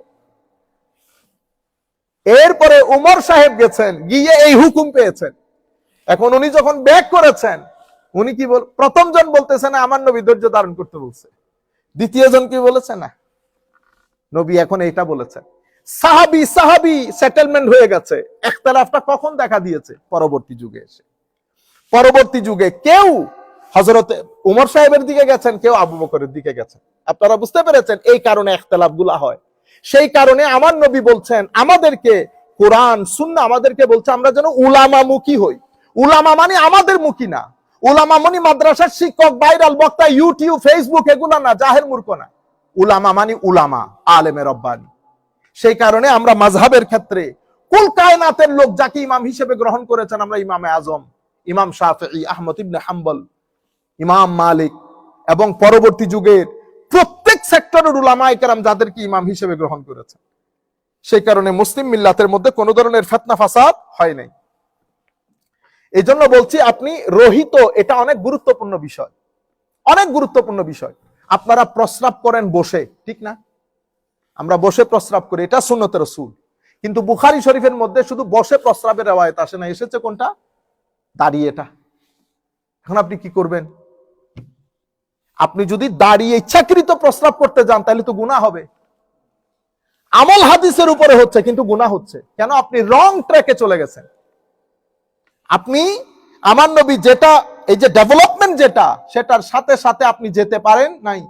এরপরে উমর সাহেব গেছেন, গিয়ে এই হুকুম পেয়েছেন। এখন উনি যখন ব্যাক করেছেন, উনি কি বল, প্রথম জন বলতেছেন আমার নবী ধৈর্য ধারণ করতে বলছে, দ্বিতীয় জন কি বলেছে? না, নবী এখন এইটা বলেছেন। সাহাবী সাহাবী সেটেলমেন্ট হয়ে গেছে। ইখতিলাফটা কখন দেখা দিয়েছে? পরবর্তী যুগে এসে। পরবর্তী যুগে কেউ হযরত উমর সাহেবের দিকে গেছেন, কেউ আবু বকরের দিকে গেছেন। আপনারা বুঝতে পেরেছেন? এই কারণে ইখতিলাফগুলো হয়। সেই কারণে আমার নবী বলছেন আমাদেরকে, কোরআন সুন্নাহ আমাদেরকে বলছে আমরা যেন উলামামুখী হই। উলামা মানে আমাদের মুখী না, উলামা মানে মাদ্রাসার শিক্ষক, ভাইরাল বক্তা, ইউটিউব, ফেসবুক এগুলা না, জাহেল মূর্খ না। উলামা মানে উলামা, আলেমে রব্বানি। সেই কারণে আমরা মাযহাবের ক্ষেত্রে কুল কায়নাতের লোক যাকে ইমাম হিসেবে গ্রহণ করেছেন, আমরা ইমামে আজম, ইমাম শাফিঈ, আহমদ ইবনে হাম্বল, ইমাম মালিক এবং পরবর্তী যুগের প্রত্যেক সেক্টরের উলামায়ে কেরাম যাদেরকে ইমাম হিসেবে গ্রহণ করেছেন। সেই কারণে মুসলিম মিল্লাতের মধ্যে কোনো ধরনের ফিতনা ফাসাদ হয় নাই। এই জন্য বলছি, আপনি রহিত, এটা অনেক গুরুত্বপূর্ণ বিষয়, অনেক গুরুত্বপূর্ণ বিষয়। আপনারা প্রস্রাব করেন বসে, ঠিক না? আমরা বসে প্রস্রাব করি, এটা সুন্নতে রাসূল। কিন্তু বুখারী শরীফের মধ্যে শুধু বসে প্রস্রাবের রওয়ায়াত আসে না, এসেছে কোনটা? দাঁড়িয়ে। এটা এখন আপনি কি করবেন? আপনি যদি দাঁড়িয়ে ইচ্ছাকৃত প্রস্রাব করতে যান তাহলে তো গুনাহ হবে। আমল হাদিসের উপরে হচ্ছে কিন্তু গুনাহ হচ্ছে কেন? আপনি রং ট্র্যাকে চলে গেছেন। আপনি আমার নবী যেটা, এই যে ডেভেলপমেন্ট যেটা, সেটার সাথে সাথে আপনি যেতে পারেন নাই।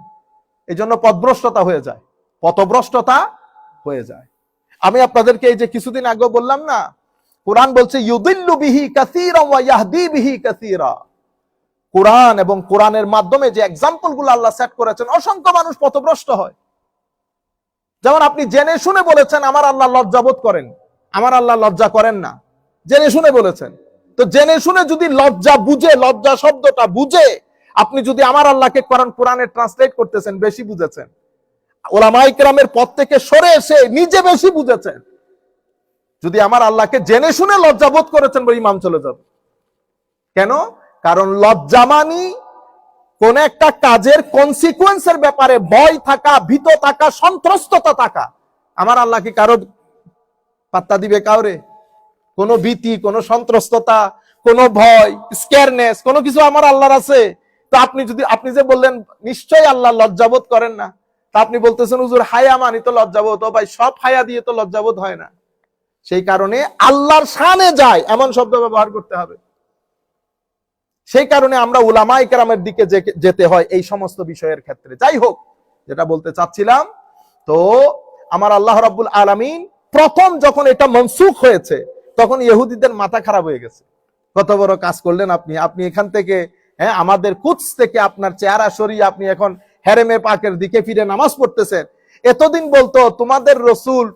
এই জন্য পথভ্রষ্টতা হয়ে যায়, পথভ্রষ্টতা হয়ে যায়। আমি আপনাদেরকে এই যে কিছুদিন আগে বললাম না, কোরআন বলছে ইউদিল্লু বিহি কাসীরা ওয়া ইয়াহদি বিহি কাসীরা। কোরআন এবং কোরআনের মাধ্যমে যে এক্সাম্পল গুলো আল্লাহ সেট করেছেন, অসংখ্য মানুষ পথভ্রষ্ট হয়। যেমন আপনি জেনে শুনে বলেছেন আমার আল্লাহ লজ্জাবোধ করেন, আমার আল্লাহ লজ্জা করেন না, জেনে শুনে বলেছেন। তো জেনে শুনে যদি লজ্জা বুঝে, লজ্জা শব্দটা বুঝে আপনি যদি আমার আল্লাহকে কোরআনে ট্রান্সলেট করতেছেন, বেশি বুঝেছেন। উলামায়ে কেরামের পথ থেকে সরে এসে নিজে বেশি বুঝেছেন। যদি আমার আল্লাহকে জেনে শুনে লজ্জাবোধ করেছেন, বলে ইমাম চলে যাবে। কেন? কারণ লজ্জা মানি কোন একটা কাজের কনসিকুয়েন্সের ব্যাপারে ভয় থাকা, ভীত থাকা, সন্ত্রস্ততা থাকা। আমার আল্লাহ কি কারো পাত্তা দিবে? কাউরে কোনো ভীতি, কোনো সন্ত্রস্ততা, কোনো ভয়, স্কেয়ারনেস, কোনো কিছু আমার আল্লাহর আছে? তো আপনি যে বললেন নিশ্চয়ই আল্লাহ লজ্জাবোধ করেন না, তা আপনি বলতেছেন হুজুর হায়া মানি তো লজ্জাবোধ। ও ভাই, সব হায়া দিয়ে তো লজ্জাবোধ হয় না। সেই কারণে আল্লাহর শানে যায় এমন শব্দ ব্যবহার করতে হবে। সেই কারণে আমরা উলামায়ে কেরামের দিকে যেতে হয় এই সমস্ত বিষয়ের ক্ষেত্রে। যাই হোক, যেটা বলতে চাচ্ছিলাম, তো আমার আল্লাহ রাব্বুল আলামিন প্রথম যখন এটা মনসুখ হয়েছে, তখন ইহুদিদের মাথা খারাপ হয়ে গেছে। কত বড় কাজ করলেন আপনি এখান থেকে, আমাদের কুদস থেকে আপনার চেহারা সরিয়ে আপনি এখন হেরেমে পাকের দিকে ফিরে নামাজ পড়তেছেন। এতদিন বলতো তোমাদের রসুল,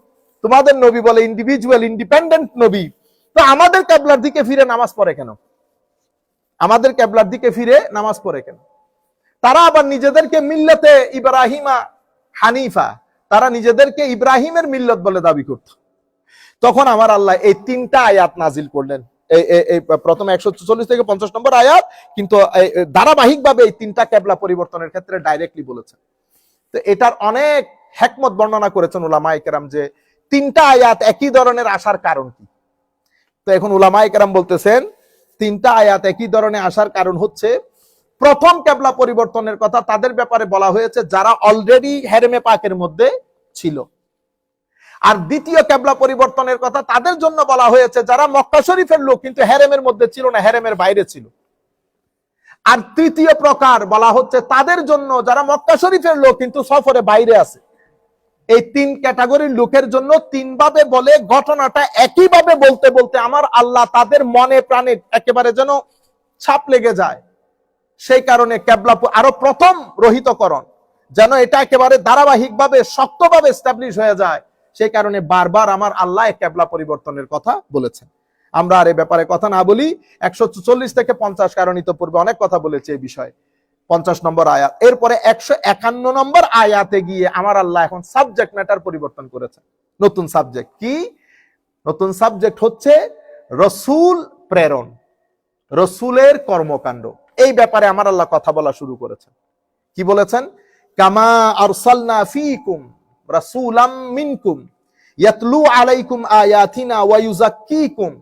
তোমাদের নবী বলে ইন্ডিভিজুয়াল ইন্ডিপেন্ডেন্ট নবী, তো আমাদের কিবলার দিকে ফিরে নামাজ পড়ে কেন? আমাদের কিবলার দিকে ফিরে নামাজ পড়ে কেন? তারা আবার নিজেদেরকে মিল্লাতে ইব্রাহিমা হানিফা, তারা নিজেদেরকে ইব্রাহিমের মিল্লত বলে দাবি করত। তখন আমার আল্লাহ এই 3টা আয়াত নাজিল করলেন। এই প্রথমে 144 থেকে 50 নম্বর আয়াত, কিন্তু ধারাবাহিকভাবে এই 3টা কিবলা পরিবর্তনের ক্ষেত্রে ডাইরেক্টলি বলেছেন। তো এটার অনেক হিকমত বর্ণনা করেছেন উলামায়ে কেরাম, যে 3টা আয়াত একই ধরনের আসার কারণ কি। তো এখন উলামায়ে কেরাম বলতেছেন 3টা আয়াত একই ধরনের আসার কারণ হচ্ছে, প্রথম কিবলা পরিবর্তনের কথা তাদের ব্যাপারে বলা হয়েছে যারা অলরেডি হেরেমে পাকের মধ্যে ছিল। আর দ্বিতীয় কিবলা পরিবর্তনের কথা তাদের জন্য বলা হয়েছে যারা মক্কা শরীফের লোক কিন্তু হেরেমের মধ্যে ছিল না, হেরেমের বাইরে ছিল। আর তৃতীয় প্রকার বলা হচ্ছে তাদের জন্য যারা মক্কা শরীফের লোক কিন্তু সফরে বাইরে আছে। এই 3 ক্যাটাগরির লোকের জন্য 3 ভাবে বলে ঘটনাটা একইভাবে বলতে বলতে আমার আল্লাহ তাদের মনে প্রাণে একেবারে যেন ছাপ লেগে যায়। সেই কারণে কিবলা আরো প্রথম রহিতকরণ যেন এটা একেবারে ধারাবাহিকভাবে শক্তভাবে এস্টাবলিশ হয়ে যায়, সেই কারণে বারবার আমার আল্লাহ কিবলা পরিবর্তনের কথা বলেছেন। আমরা আর এই ব্যাপারে কথা না বলি। 144 থেকে 50, কারণ ইতোপূর্বে অনেক কথা বলেছে এই বিষয়ে। 50 নম্বর আয়াত, এরপরে 151 নম্বর আয়াতে গিয়ে আমার আল্লাহ এখন সাবজেক্ট ম্যাটার পরিবর্তন করেছেন। নতুন সাবজেক্ট কি? নতুন সাবজেক্ট হচ্ছে রসুল প্রেরণ, রসুলের কর্মকাণ্ড। এই ব্যাপারে আমার আল্লাহ কথা বলা শুরু করেছেন। কি বলেছেন? কামা আরসালনা ফীকুম রাসূলাম মিনকুম ইয়াতলু আলাইকুম আয়াতিনা ওয়া ইউযাক্কিকুম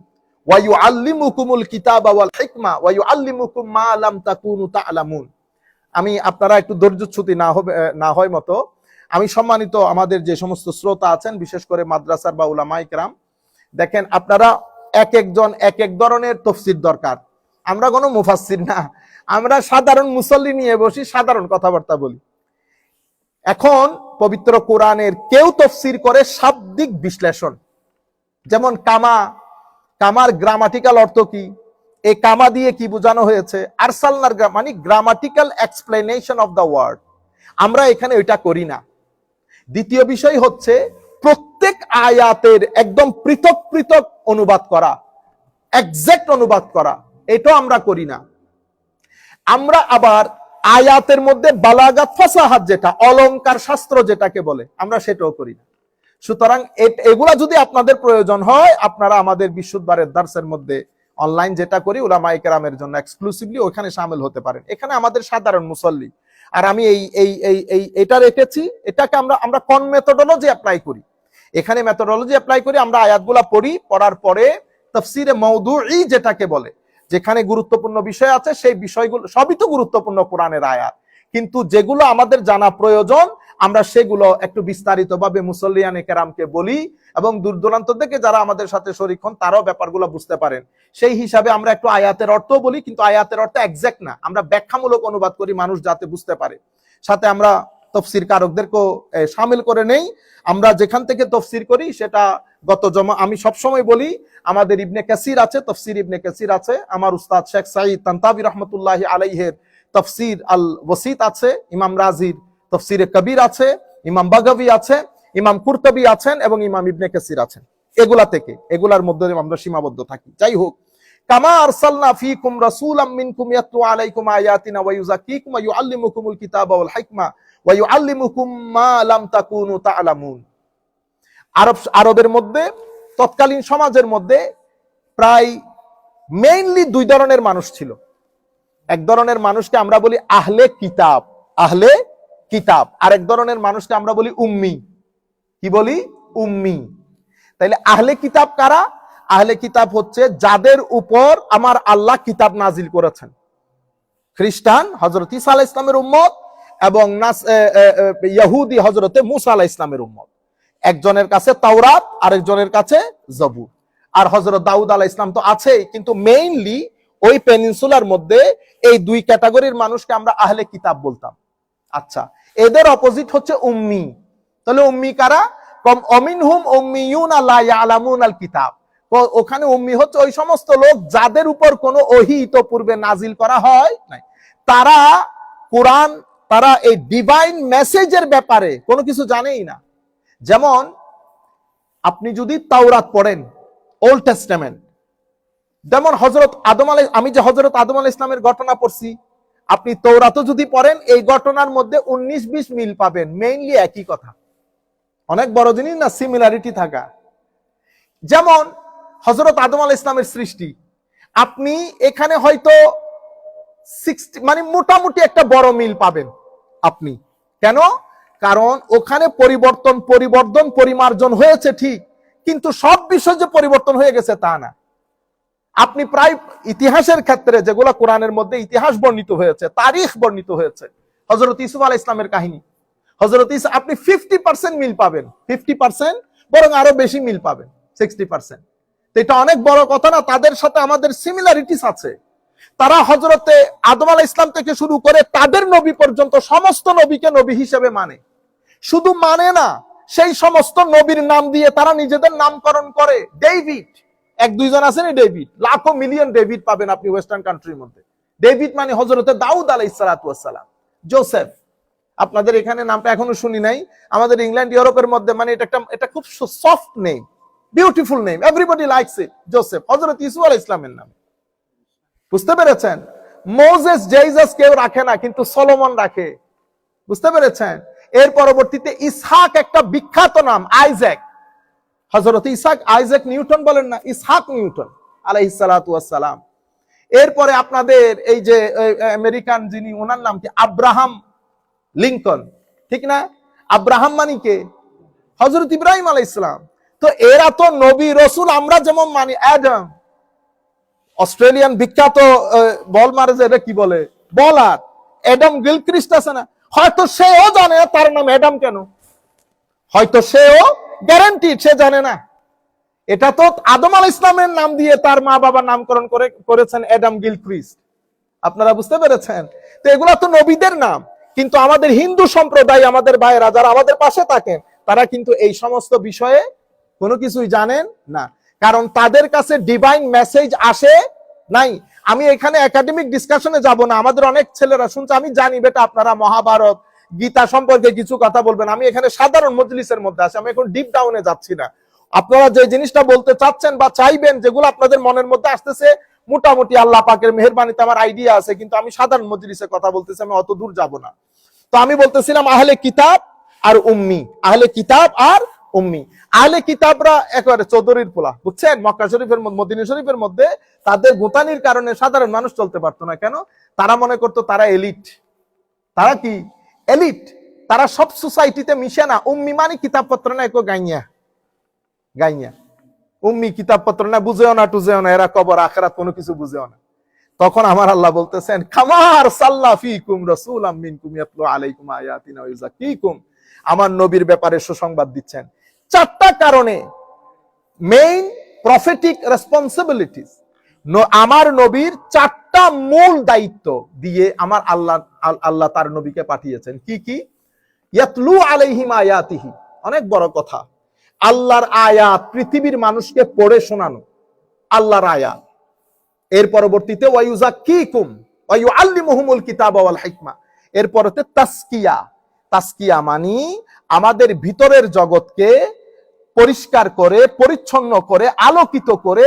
ওয়া ইউআল্লিমুকুমুল কিতাবা ওয়াল হিকমা ওয়া ইউআল্লিমুকুম মা লাম তাকুনু তা'লামুন। আমি আপনারা একটু ধৈর্যচ্যুতি না হয় মতো, আমি সম্মানিত আমাদের যে সমস্ত শ্রোতা আছেন, বিশেষ করে মাদ্রাসার বা উলামায়ে কেরাম, দেখেন আপনারা এক একজন এক এক ধরনের তাফসীর দরকার। আমরা কোনো মুফাসসির না, আমরা সাধারণ মুসল্লি নিয়ে বসি, সাধারণ কথাবার্তা বলি। এখন পবিত্র কোরআনের কেউ তাফসীর করে শাব্দিক বিশ্লেষণ, যেমন কামার গ্রামাটিক্যাল অর্থ কি, এই কামা দিয়ে কি বোঝানো হয়েছে, আরসালনার মানে grammatical explanation of the word. আমরা এখানে ওইটা করি না। দ্বিতীয় বিষয় হচ্ছে প্রত্যেক আয়াতের একদম পৃথক পৃথক অনুবাদ করা, এক্সাক্ট অনুবাদ করা, এটাও আমরা করি না। আমরা আবার আয়াতের মধ্যে বালাগাত ফাসাহাত, যেটা অলংকার শাস্ত্র যেটাকে বলে, আমরা সেটাও করি না। সুতরাং এগুলা যদি আপনাদের প্রয়োজন হয়, আপনারা আমাদের বিশুদ্ধবারের দার্সের মধ্যে অনলাইন যেটা করি উলামায়ে কেরামের জন্য এক্সক্লুসিভলি, ওখানে শামিল হতে পারেন। এখানে আমাদের সাধারণ মুসল্লি, আর আমি এটা রেখেছি, এটাকে আমরা কোন মেথোডোলজি অ্যাপ্লাই করি, এখানে মেথোডোলজি অ্যাপ্লাই করি। আমরা আয়াতগুলা পড়ি, পড়ার পরে তাফসীরে মাওদুঈ যেটাকে বলে, যেখানে গুরুত্বপূর্ণ বিষয় আছে, সেই বিষয়গুলো সবই তো গুরুত্বপূর্ণ কোরআনের আয়াত, কিন্তু যেগুলো আমাদের জানা প্রয়োজন আমরা সেগুলো একটু বিস্তারিতভাবে মুসল্লিয়ানে কেরামকে বলি, এবং দূর দূরান্ত থেকে যারা আমাদের সাথে শরীক হন তারাও ব্যাপারগুলো বুঝতে পারেন। সেই হিসাবে আমরা একটু আয়াতের অর্থ বলি, কিন্তু আয়াতের অর্থ এক্সাক্ট না, আমরা ব্যাখ্যামূলক অনুবাদ করি মানুষ যাতে বুঝতে পারে। সাথে আমরা তফসির কারকদেরকেও শামিল করে নেই। আমরা যেখান থেকে তফসির করি সেটা আমি সবসময় বলি, আমাদের ইবনে কাসির আছে, তফসির ইবনে কাসির আছে, আমার উস্তাদ শেখ সাঈদ তানতাবি রহমতুল্লাহি আলাইহির তফসির আল ওয়াসিত আছে, ইমাম রাজির তফসিরে কবির আছে, ইমাম বাগাবী আছে, ইমাম কুরতুবী আছেন এবং ইমাম ইবনে কাসির আছেন। এগুলার মধ্যে আমরা সীমাবদ্ধ থাকি। যাই হোক, কামা আরসালনা ফীকুম রাসূলাম মিনকুম ইয়াতলু আলাইকুম আয়াতিনা ওয়া ইউযাক্কিকুম ওয়া ইউআল্লিমুকুমুল কিতাবা ওয়াল হিকমা ওয়া ইউআল্লিমুকুম মা লাম তাকুনু তা'লামুন। আরবের মধ্যে, তৎকালীন সমাজের মধ্যে প্রায় মেইনলি দুই ধরনের মানুষ ছিল। এক ধরনের মানুষকে আমরা বলি আহলে কিতাব, আর এক ধরনের মানুষকে আমরা বলি উম্মি। কি বলি? উম্মি। তাইলে আহলে কিতাব কারা? আহলে কিতাব হচ্ছে যাদের উপর আমার আল্লাহ কিতাব নাজিল করেছেন। খ্রিস্টান হযরত ঈসা আলাইহিস সালামের উম্মত এবং ইহুদি হযরতে মূসা আলাইহিস সালামের উম্মত। একজনের কাছে তাওরাত, আরেকজনের কাছে জবুর। আর হযরত দাউদ আলাইহিস সালাম তো আছেই, কিন্তু মেইনলি ওই পেনিনসুলার মধ্যে এই দুই ক্যাটাগরির মানুষকে আমরা আহলে কিতাব বলতাম। আচ্ছা, এদের অপোজিট হচ্ছে উম্মি। তাহলে উম্মি কারা? অমিনহুম উম্মিয়ুনা লা ইয়ালামুনাল কিতাব। ওখানে উম্মি হচ্ছে ওই সমস্ত লোক যাদের উপর কোনো ওহী তো পূর্বে নাজিল করা হয় নাই। তারা কোরআন, তারা এই ডিভাইন মেসেজের ব্যাপারে কোনো কিছু জানেই না। যেমন আপনি যদি তাওরাত পড়েন, ওল্ড টেস্টামেন্ট, যেমন আমি যে হযরত আদম আলাইহিস সালামের ঘটনা পড়ছি, আপনি তাওরাতও যদি পড়েন এই ঘটনার মধ্যে 19-20 মিল পাবেন, মেইনলি একই কথা। অনেক বড় জিনিস না সিমিলারিটি থাকা। যেমন হযরত আদম আলাইহিস সালামের সৃষ্টি, আপনি এখানে হয়তো 60 মানে মোটামুটি একটা বড় মিল পাবেন আপনি। কেন? কারণ ওখানে পরিমার্জন হয়েছে ঠিক, কিন্তু সব বিষয় যে পরিবর্তন হয়ে গেছে তা না। আপনি প্রায় ইতিহাসের ক্ষেত্রে যেগুলো কোরআনের মধ্যে ইতিহাস বর্ণিত হয়েছে, তারিখ বর্ণিত হয়েছে, হযরত ইউসুফ আলাইহিস সালামের কাহিনী, হযরত ঈসা, আপনি 50% মিল পাবেন, 50% বরং আরো বেশি মিল পাবেন, 60%। এটা অনেক বড় কথা না? তাদের সাথে আমাদের সিমিলারিটিস আছে। তারা হযরতে আদম আলাইহিস সালাম থেকে শুরু করে তাদের নবী পর্যন্ত সমস্ত নবীকে নবী হিসেবে মানে। শুধু মানে না, সেই সমস্ত নবীর নাম দিয়ে তারা নিজেদের নামকরণ করে। ডেভিড, এক দুইজন আছেন ডেভিড, লাখো মিলিয়ন ডেভিড পাবেন আপনি ওয়েস্টার্ন কান্ট্রির মধ্যে। ডেভিড মানে হযরতে দাউদ আলাইহিস সালাতু ওয়াস সালাম। জোসেফ, আপনাদের এখানে নামটা এখনো শুনি নাই, আমাদের ইংল্যান্ড ইউরোপের মধ্যে মানে এটা খুব soft name, beautiful name, everybody likes it, Joseph. হযরত ইউসুফ আলাইহিস সালামের নাম, বুঝতে পেরেছেন? মোজেস, জেসাস কেউ রাখে না, কিন্তু সলোমন রাখে, বুঝতে পেরেছেন? এর পরবর্তীতে ইসহাক একটা বিখ্যাত নাম, আইজ্যাক। হযরত ইসহাক, আইজ্যাক নিউটন বলেন না, ইসহাক নিউটন আলাইহিস সালাতু ওয়াস সালাম। এরপরে আপনাদের এই যে আমেরিকান যিনি, ওনার নাম কি? আব্রাহাম লিংকন, ঠিক না? আব্রাহাম মানে কে? হযরত ইব্রাহিম আলাইহিস সালাম। তো এরা তো নবী রাসূল, আমরা যেমন মানি অ্যাডাম। অস্ট্রেলিয়ান বিখ্যাত বল মারে যে, এটা কি বলে, বলার অ্যাডাম গিলক্রিস্ট আছে না, হয়তো সেও জানে তার নাম অ্যাডাম কেন, হয়তো সেও গ্যারান্টিড সে জানে না। এটা তো আদম আলাইহিস সালামের নাম দিয়ে তার মা বাবা নামকরণ করেছেন অ্যাডাম গিলক্রিস্ট। আপনারা বুঝতে পেরেছেন? তো এগুলা তো নবীদের নাম, কিন্তু আমাদের হিন্দু সম্প্রদায়, আমাদের ভাইয়েরা যারা আমাদের পাশে থাকেন, তারা কিন্তু এই সমস্ত বিষয়ে কোনো কিছুই জানেন না, কারণ তাদের কাছে ডিভাইন মেসেজ আসে নাই। আমি এখানে একাডেমিক ডিসকাশনে যাব না, আমাদের অনেক ছেলেরা শুনছে, আমি জানি বেটা আপনারা মহাভারত গীতা সম্পর্কে কিছু কথা বলবেন, আমি এখানে সাধারণ মজলিসের মধ্যে আছি, আমি এখন ডিপ ডাউনে যাচ্ছি না। আপনারা যে জিনিসটা বলতে চাচ্ছেন বা চাইবেন, যেগুলো আপনাদের মনের মধ্যে আসতেছে, মোটামুটি আল্লাহ পাকের মেহেরবানিতে আমার আইডিয়া আছে, কিন্তু আমি সাধারণ মজলিসে কথা বলতেছি, আমি অত দূর যাব না। তো আমি বলতেছিলাম আহলে কিতাব আর উম্মি, আহলে কিতাব আর উম্মি। আহলে কিতাবরা একেবারে চৌধুরীর পোলা, বুঝছেন? মক্কা শরীফের, মদিনা শরীফের মধ্যে তাদের গোতানির কারণে সাধারণ মানুষ চলতে পারতো না। কেন? তারা মনে করতো তারা এলিট। তারা কি এলিট? তারা সব সোসাইটিতে মিশে না। উম্মি মানে কিতাবপত্র না, একো গাইয়া গাইয়া। উম্মি কিতাবপত্র না, বুঝেও না টুঝেও না, এরা কবর আখিরাত কোনো কিছু বুঝেও না। তখন আমার আল্লাহ বলতেছেন, কামার সাল্লা ফিকুম রাসূলাম মিনকুম ইয়াতলু আলাইকুম আয়াতিনা ওয়া ইউযাক্কিকুম। আমার নবীর ব্যাপারে সুসংবাদ দিচ্ছেন। চারটা কারণে মেইন প্রফেটিক রেসপন্সিবিলিটিস, আমার নবীর চারটা মূল দায়িত্ব দিয়ে আমার আল্লাহ তার নবীকে পাঠিয়েছেন। কি কি? ইয়াতলু আলাইহিম আয়াতিহি, অনেক বড় কথা, আল্লাহর আয়াত পৃথিবীর মানুষকে পড়ে শোনানো, আল্লাহর আয়াত। এর পরবর্তীতে ওয়ায়ুযাক্কিকুম ওয়া ইউআল্লিমুহুমুল কিতাবা ওয়াল হিকমা, এর পরেতে তাসকিয়া। তাসকিয়া মানে আমাদের ভিতরের জগৎকে পরিষ্কার করে, পরিচ্ছন্ন করে, আলোকিত করে,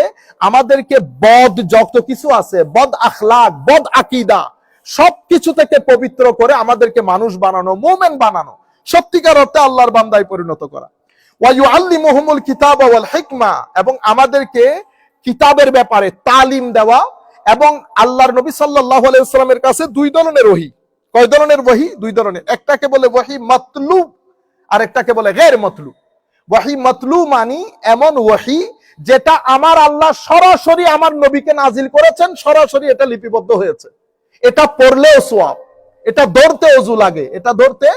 আমাদেরকে বদ যত কিছু আছে, বদ আখলাক, বদ আকীদা, সবকিছু থেকে পবিত্র করে আমাদেরকে মানুষ বানানো, মুমিন বানানো, সত্যিকার অর্থে আল্লাহর বান্দায় পরিণত করা। ওয়া ইউআল্লিমুহুমুল কিতাবা ওয়াল হিকমা, এবং আমাদেরকে কিতাবের ব্যাপারে তালিম দেওয়া। এবং আল্লাহর নবী সাল্লাল্লাহু আলাইহি ওয়াসাল্লামের কাছে দুই ধরনের ওহী। কয় ধরনের ওহী? দুই ধরনের। একটাকে বলে ওহী মাতলুব, আর একটাকে বলে গায়র মাতলুব। ওহী মাতলুব মানে এমন ওহী যেটা আমার আল্লাহ সরাসরি আমার নবীকে নাজিল করেছেন, সরাসরি এটা লিপিবদ্ধ হয়েছে, এটা পড়লেও সওয়াব, এটা ধরতে ওযু লাগে, এটা ধরতে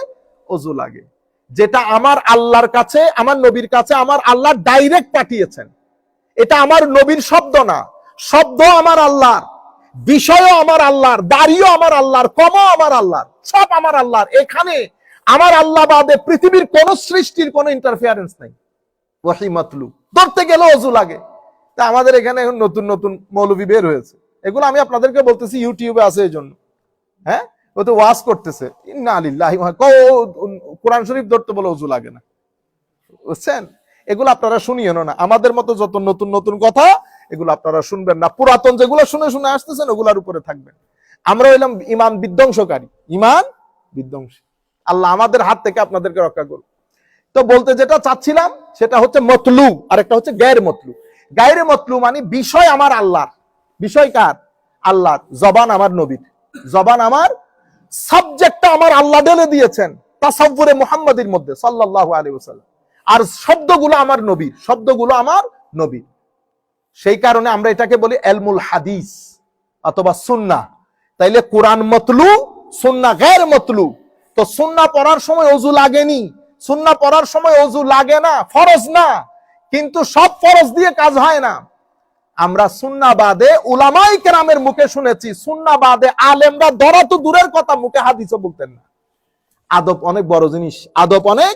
ওযু লাগে। যেটা আমার আল্লাহর কাছে, আমার নবীর কাছে আমার আল্লাহ ডাইরেক্ট পাঠিয়েছেন, এটা আমার নবীর শব্দ না, শব্দ আমার আল্লাহর, বিষয়ও আমার আল্লাহর, দাড়িও আমার আল্লাহর, কমও আমার আল্লাহর, সব আমার আল্লাহর। এখানে আমার আল্লাহ বাদে পৃথিবীর কোন সৃষ্টির কোন ইন্টারফিয়ারেন্স নাই। ওহী মাতলুব ধরতে গেলে ওযু লাগে। তা আমাদের এখানে এখন নতুন নতুন মৌলবী বের হয়েছে, এগুলো আমি আপনাদেরকে বলতেছি, ইউটিউবে আছে এই জন্য। হ্যাঁ, ও তো ওয়াজ করতেছে, ইন্না লিল্লাহি ওয়া কোরআন শরীফ ধরতে বলে ওযু লাগে না, বুঝছেন? এগুলো আপনারা শুনিয়েন না, আমাদের মতো যত নতুন নতুন কথা এগুলো আপনারা শুনবেন না, পুরাতন যেগুলো শুনে শুনে আসতেছেন ওগুলার উপরে থাকবেন। আমরা হইলাম ইমান বিধ্বংসকারী, ইমান বিধ্বংসী। আল্লাহ আমাদের হাত থেকে আপনাদেরকে রক্ষা করুন। তো বলতে যেটা চাচ্ছিলাম সেটা হচ্ছে মতলু, আর একটা হচ্ছে গায়র মতলু। গায়র মতলু মানে বিষয় আমার আল্লাহর, বিষয় কার? আল্লাহর। জবান আমার নবীর, জবান আমার, সাবজেক্টটা আমার আল্লাহ ঢেলে দিয়েছেন তাসাউরে মুহাম্মাদির মধ্যে সাল্লাল্লাহু আলাইহি ওয়াসাল্লাম, আর শব্দগুলো আমার নবীর, শব্দগুলো আমার নবীর। সেই কারণে আমরা এটাকে বলি ইলমুল হাদিস অথবা সুন্নাহ। তাইলে কোরআন মতলু, সুন্নাহ গায়র মতলু। তো সুন্নাহ পড়ার সময় ওযু লাগেনি, সুন্নাহ পড়ার সময় ওযু লাগে না, ফরজ না, কিন্তু সব ফরজ দিয়ে কাজ হয় না। আমরা সুন্নাহ বাদে উলামায়ে কেরামের মুখে শুনেছি, সুন্নাহ বাদে আলেমরা ধরা তো দূরের কথা, মুখে হাদিসও বলতেন না। আদব অনেক বড় জিনিস, আদব অনেক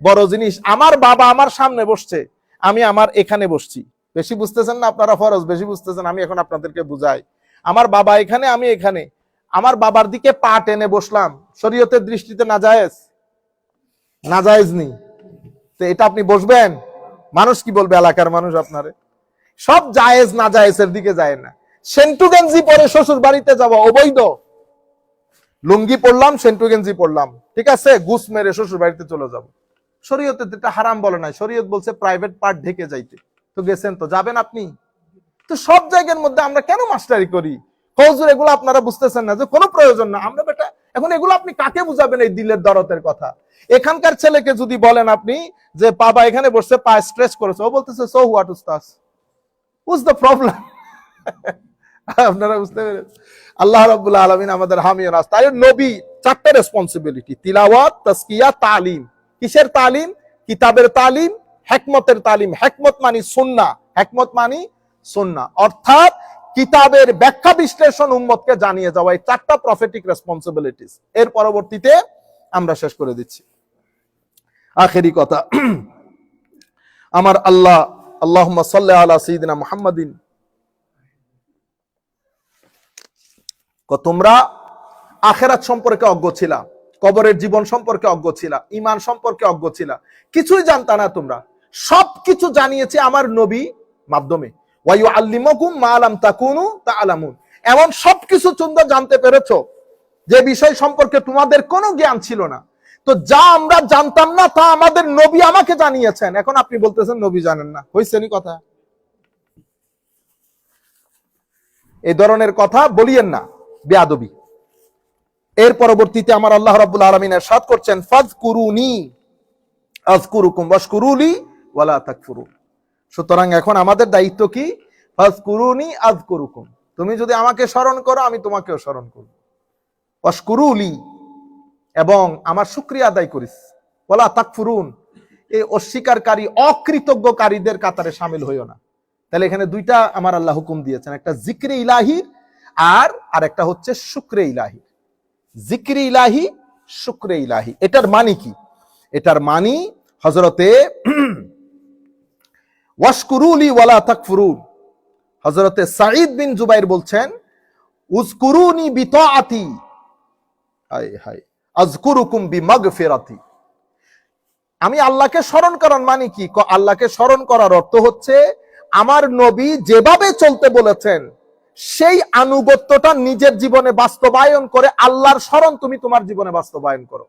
বড় জিনিস। আমার বাবা আমার সামনে বসছে, আমি আমার এখানে বসছি, বেশি বুঝতেছেন না আপনারা? ফরজ বেশি বুঝতেছেন, আমি এখন আপনাদেরকে বুঝাই। আমার বাবা এখানে, আমি এখানে, আমার বাবার দিকে পা টেনে বসলাম, শরীয়তের দৃষ্টিতে নাজায়েজ? নাজায়েজ নেই। তো এটা আপনি বসবেন, মানুষ কি বলবে? এলাকার মানুষ আপনারে। সব জায়েজ নাজায়েজের দিকে যায় না। সেন্টু গেঞ্জি পরে শ্বশুর বাড়িতে যাওয়া অবৈধ, লুঙ্গি পরলাম, সেন্টু গেঞ্জি পরলাম, ঠিক আছে, গুস মেরে শ্বশুর বাড়িতে চলে যাব, শরীয়তে এটা হারাম বলে নাই, শরীয়ত বলছে প্রাইভেট পার্ট ঢেকে যাইতে। তো গেছেন, তো যাবেন আপনি। তো সব জায়গার মধ্যে আমরা কেন মাস্টারি করি? হুজুর এগুলো আপনারা বুঝতেছেন না যে কোনো প্রয়োজন না। আমরা বেটা এখন এগুলো আপনি কাকে বুঝাবেন এই দিলের দরদের কথা? এখানকার ছেলেকে যদি বলেন আপনি যে বাবা এখানে বসে পা স্ট্রেচ করেছে, ও বলতেছে সো হোয়াট উস্তাদ, হোয়াটস দ্য প্রবলেম? আপনারা বুঝতে পেরেছেন? আল্লাহ রাব্বুল আলামিন আমাদের হামি ও নাস্তা। নবী চারটা রেসপন্সিবিলিটি, তিলাওয়াত, তাসকিয়া, তালিম। কিসের তালিম? কিতাবের তালিম, হিকমতের তালিম। হিকমত মানে সুন্নাহ, হিকমত মানে সুন্নাহ, অর্থাৎ কিতাবের ব্যাখ্যা বিশ্লেষণ উম্মতকে জানিয়ে যাওয়া। এই চারটা প্রফেটিক রেসপন্সিবিলিটিস। এর পরবর্তীতে আমরা শেষ করে দিচ্ছি আখেরি কথা। আমার আল্লাহ, আল্লাহুম্মা সাল্লি আলা সাইয়্যিদিনা মুহাম্মাদিন, তোমরা আখিরাত সম্পর্কে অজ্ঞ ছিলা, কবরের জীবন সম্পর্কে অজ্ঞ ছিলা, ঈমান সম্পর্কে অজ্ঞ ছিলা, কিছুই জানতা না তোমরা। সবকিছু জানিয়েছে আমার নবী মাধ্যমে। ওয়া ইউআল্লিমুকুম মা লাম তাকুনু তা'লামুন, এমন সবকিছু তোমরা জানতে পেরেছো যে বিষয় সম্পর্কে তোমাদের কোনো জ্ঞান ছিল না। তো যা আমরা জানতাম না তা আমাদের নবী আমাকে জানিয়েছেন। এখন আপনি বলতেছেন নবী জানেন না, হইছেনি কথা? এই ধরনের কথা বলিয়েন না, বেয়াদবি। এর পরবর্তীতে আমার আল্লাহ রাব্বুল আলামিন ইরশাদ করছেন, ফাযকুরুনি আযকুরুকুম ওয়াশকুরুলি ওয়ালা তাকফুরুন। সুতরাং এখন আমাদের দায়িত্ব কি? ফাযকুরুনি আযকুরুকুম, তুমি যদি আমাকে স্মরণ করো আমি তোমাকেও স্মরণ করব। ওয়াশকুরুলি, এবং আমার শুকরিয়া আদায় করিস। ওয়ালা তাকফুরুন, এই অস্বীকারী অকৃতজ্ঞকারীদের কাতারে শামিল হইও না। তাহলে এখানে দুইটা আমার আল্লাহ হুকুম দিয়েছেন, একটা জিকরে ইলাহি আর একটা হচ্ছে শুকরে ইলাহি। জিকরে ইলাহি, শুকরে ইলাহি। এটার মানে কি? এটার মানে হযরতে ওয়াশকুরুলি ওয়ালা তাকফুরুন, হযরতে সাঈদ বিন জুবাইর বলছেন উযকুরুনি বিতাআতি হায় হায় আযকুরুকুম বিমাগফিরাতি। আমি আল্লাহকে স্মরণ করার মানে কি? আল্লাহকে স্মরণ করার অর্থ হচ্ছে আমার নবী যেভাবে চলতে বলেছেন সেই আনুগত্যটা নিজের জীবনে বাস্তবায়ন করে আল্লাহর স্মরণ তুমি তোমার জীবনে বাস্তবায়ন করো।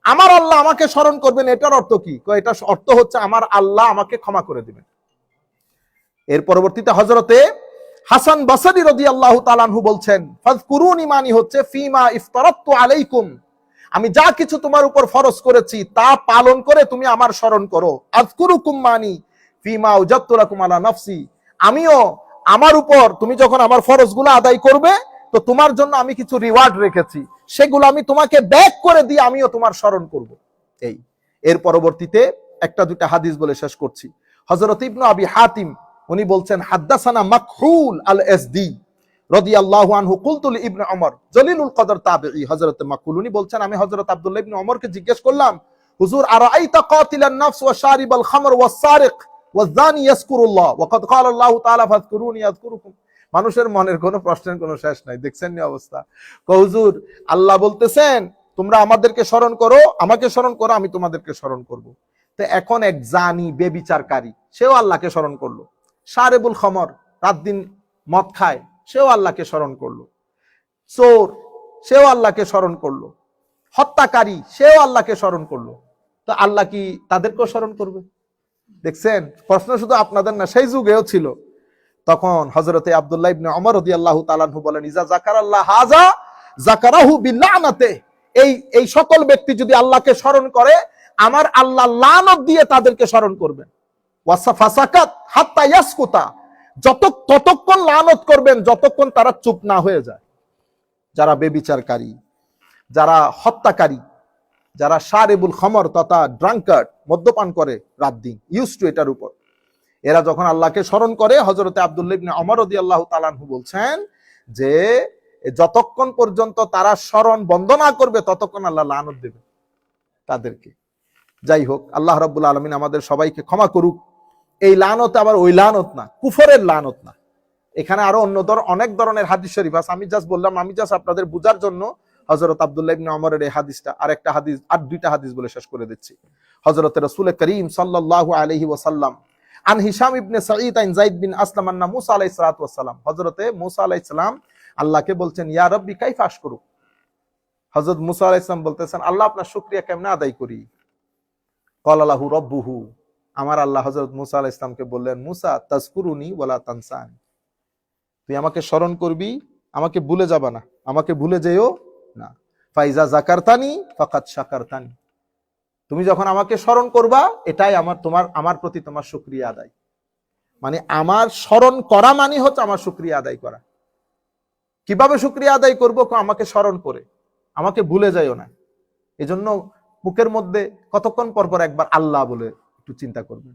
আমার আল্লাহ আমাকে স্মরণ করবেন, এটার অর্থ কি? এটা অর্থ হচ্ছে আমার আল্লাহ আমাকে ক্ষমা করে দিবেন। এর পরবর্তীতে হযরতে হাসান বসরি রাদিয়াল্লাহু তাআলা আনহু বলছেন ফাযকুরুনি মানে হচ্ছে ফিমা ইফতারাতু আলাইকুম, আমি যা কিছু তোমার উপর ফরজ করেছি তা পালন করে তুমি আমার স্মরণ করো। আযকুরুকুম মানি ফিমা ওয়াজাদতু লাকুম আলা নাফসি, আমিও আমার উপর তুমি যখন আমার ফরজগুলো আদায় করবে তো তোমার জন্য আমি কিছু রিওয়ার্ড রেখেছি, সেগুলো আমি তোমাকে ব্যাক করে দিয়ে আমিও তোমার স্মরণ করব। এই এর পরবর্তীতে একটা দুটা হাদিস বলে শেষ করছি। হযরত ইবনে আবি হাতিম উনি বলছেন হাদ্দাসানা মাকহুল আল এসদি রাদিয়াল্লাহু আনহু কুলতু লি ইবনে ওমর, জলিলুল কদর তাবেঈ, হযরত মাকহুল উনি বলছেন আমি হযরত আব্দুল্লাহ ইবনে ওমরকে জিজ্ঞেস করলাম, হুজুর আরাআইতা কাতিলান নাফস ওয়া শারিবাল খামর ওয়াস সারিক ওয়াজ জানি ইয়াজকুরুল্লাহ ওয়া ক্বাদ ক্বালা আল্লাহু তাআলা ফাযকুরুনি আযকুরুকুম। মানুষের মনের কোনো প্রশ্নের কোনো শেষ নাই, দেখছেন নি অবস্থা। হুজুর আল্লাহ বলতেছেন তোমরা আমাদেরকে স্মরণ করো, আমাকে স্মরণ করো, আমি তোমাদেরকে স্মরণ করব। তো এখন এক জানি বেবিচারকারী সেও আল্লাহকে স্মরণ করলো, শারেবুল খমর রাত দিন মদ খায় সেও আল্লাহকে স্মরণ করলো, চোর সেও আল্লাহকে স্মরণ করলো, হত্যাকারী সেও আল্লাহকে স্মরণ করলো, তো আল্লাহ কি তাদেরকেও স্মরণ করবে? দেখছেন প্রশ্ন শুধু আপনাদের না, সেই যুগেও ছিল। তখন হযরতে আব্দুল্লাহ ইবনে ওমর রাদিয়াল্লাহু তাআলা আনহু বলেন ইজা যাকারাল্লাহ হাযা যাকারাহু বিল্লানাতে, এই সকল ব্যক্তি যদি আল্লাহকে স্মরণ করে আমার আল্লাহ লানত দিয়ে তাদেরকে স্মরণ করবেন। ওয়াসাফাসাকাত হাত্তা ইয়াসকুতা, ততক্ষণ লানত করবেন যতক্ষণ তারা চুপ না হয়ে যায়। যারা বেবিচারকারী, যারা হত্যাকারী, যারা শারেবুল খমর তথা ড্রাঙ্কার্ড, মদ্যপান করে রাত দিন, ইউজ টু এটার উপর, এরা যখন আল্লাহকে স্মরণ করে হযরতে আব্দুল্লাহ ইবনে ওমর রাদিয়াল্লাহু তাআলা আনহু বলছেন যে যতক্ষণ পর্যন্ত তারা স্মরণ বন্ধ না করবে ততক্ষণ আল্লাহ লানত দেবে তাদেরকে। যাই হোক, আল্লাহ রাব্বুল আলামিন আমাদের সবাইকে ক্ষমা করুক। এই লানত আবার ওই লানত না, কুফরের লানত না। এখানে আরো অনেক ধরনের হাদিস শরীফ আছে, আমি জাস্ট বললাম, আমি জাস্ট আপনাদের বুঝার জন্য হযরত আব্দুল্লাহ ইবনে ওমরের এই হাদিসটা, আর একটা হাদিস, আর দুইটা হাদিস বলে শেষ করে দিচ্ছি। হযরত রাসূল করিম সাল্লাল্লাহু আলাইহি ওয়াসাল্লাম আন হিশাম ইবনে সাঈদ আন যায়েদ বিন আসলাম আন্না মুসা আলাইহিস সালাতু ওয়াস সালাম, হযরতে মুসা আলাইহিস সালাম আল্লাহকে বলছেন ইয়া রাব্বি কাইফা আশকুরু, হযরত মুসা আলাইহিস সালাম বলতেছেন আল্লাহ আপনার শুকরিয়া কেমনে আদায় করি? ক্বালা লাহু রাব্বুহু, আমার আল্লাহ হযরত মুসা আলাইহিস সালামকে বললেন মুসা তাযকুরুনি ওয়ালা তানসানি, তুই আমাকে স্মরণ করবি, আমাকে ভুলে যাবা না, আমাকে ভুলে যেও না। ফাইজা যাকারতানি ফাকাদ শাকারতানি, তুমি যখন আমাকে স্মরণ করবা এটাই আমার প্রতি তোমার শুকরিয়া আদায়। মানে আমার স্মরণ করা মানে হচ্ছে আমার শুকরিয়া আদায় করা। কিভাবে শুকরিয়া আদায় করবো? আমাকে স্মরণ করে, আমাকে ভুলে যাইও না। এজন্য মুখের মধ্যে কতক্ষণ পর পর একবার আল্লাহ বলে একটু চিন্তা করবেন।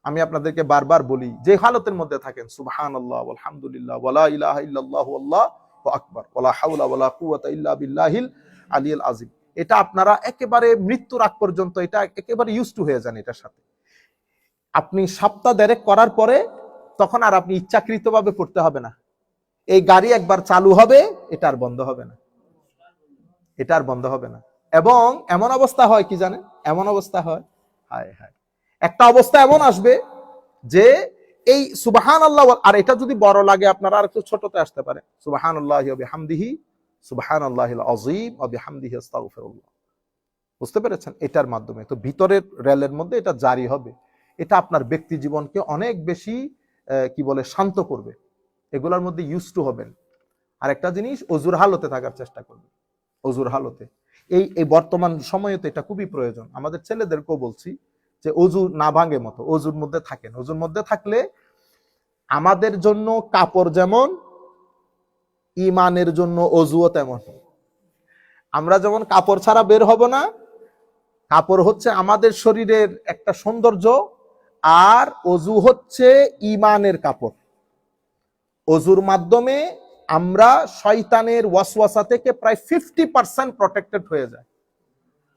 আমি আপনাদেরকে বারবার বলি, যে হালতের মধ্যে থাকেন সুবহানাল্লাহ আলহামদুলিল্লাহ ওয়ালা ইলাহা ইল্লাল্লাহু আল্লাহু আকবার ওয়ালা হাওলা ওয়ালা কুওয়াতা ইল্লা বিল্লাহিল আলিয়্যিল আযীম, এটা আপনারা একেবারে মৃত্যুর আগ পর্যন্ত এটা একেবারে ইউজ টু হয়ে যান এটার সাথে। আপনি সপ্তাহ দেড়েক করার পরে তখন আর আপনি ইচ্ছাকৃতভাবে পড়তে হবে না। এই গাড়ি একবার চালু হবে, এটা আর বন্ধ হবে না, এটা আর বন্ধ হবে না। এবং এমন অবস্থা হয় কি জানেন, এমন অবস্থা হয়, হায় হায়, একটা অবস্থা এমন আসবে যে এই সুবহানাল্লাহ, আর এটা যদি বড় লাগে আপনারা আর একটু ছোটতে আসতে পারে, সুবহানাল্লাহি ওয়া বিহামদিহি সুবহানাল্লাহিল আযীম ওয়া বিহামদিহি আস্তাগফিরুল্লাহ। বুঝতে পেরেছেন? এটার মাধ্যমে তো ভিতরের রেলের মধ্যে এটা জারি হবে। এটা আপনার ব্যক্তি জীবনকে অনেক বেশি কি বলে শান্ত করবে। এগুলোর মধ্যে ইউজ টু হবেন। আর একটা জিনিস, অজুর হালতে থাকার চেষ্টা করবেন। অজুর হালতে এই বর্তমান সময়ে তো এটা খুবই প্রয়োজন। আমাদের ছেলেদেরকেও বলছি যে অজু না ভাঙে মতো অজুর মধ্যে থাকেন। অজুর মধ্যে থাকলে আমাদের জন্য কাপড় যেমন, ইমানের জন্য অজুও তেমন। আমরা যেমন কাপড় ছাড়া বের হব না, কাপড় হচ্ছে আমাদের শরীরের একটা সৌন্দর্য, আর অজু হচ্ছে ইমানের কাপড়। অজুর মাধ্যমে আমরা শয়তানের ওয়াসওয়াসা থেকে প্রায় 50% প্রটেক্টেড হয়ে যায়।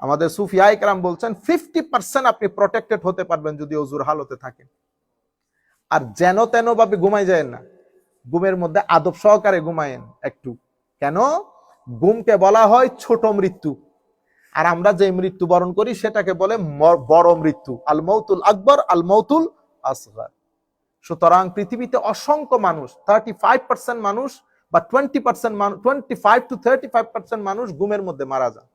আমাদের সুফিয়া ইকরাম বলছেন 50% আপনি প্রটেক্টেড হতে পারবেন যদি অজুর হালতে থাকেন। আর যেন তেন ভাবে ঘুমাই যায় না, ঘুমের মধ্যে আদব সহকারে ঘুমায়েন একটু। কেন? ঘুমকে বলা হয় ছোট মৃত্যু, আর আমরা যে মৃত্যু বরণ করি সেটাকে বলে বড় মৃত্যু, আল মৌতুল আকবর, আল মৌতুল আসগার। সুতরাং পৃথিবীতে অসংখ্য মানুষ, 35% মানুষ বা 20% মানুষ, 25 to 35% মানুষ ঘুমের মধ্যে মারা যায়।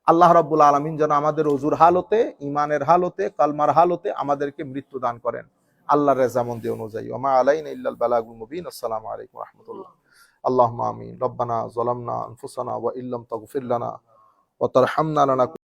আল্লাহ রাব্বুল আলামিন যেন আমাদের অজুর হালতে, ইমানের হালতে, কালমার হালতে আমাদেরকে মৃত্যু দান করেন আল্লাহর রেজামন্দি অনুযায়ী। ওয়া মা আলাইনা ইল্লাল বালাগুল মুবিন। আসসালামু আলাইকুম ওয়া রাহমাতুল্লাহ। আল্লাহুম্মা আমিন। রব্বানা যালামনা আনফুসানা ওয়া ইল্লাম তাগফির লানা ওয়া তারহামনা লানাকুন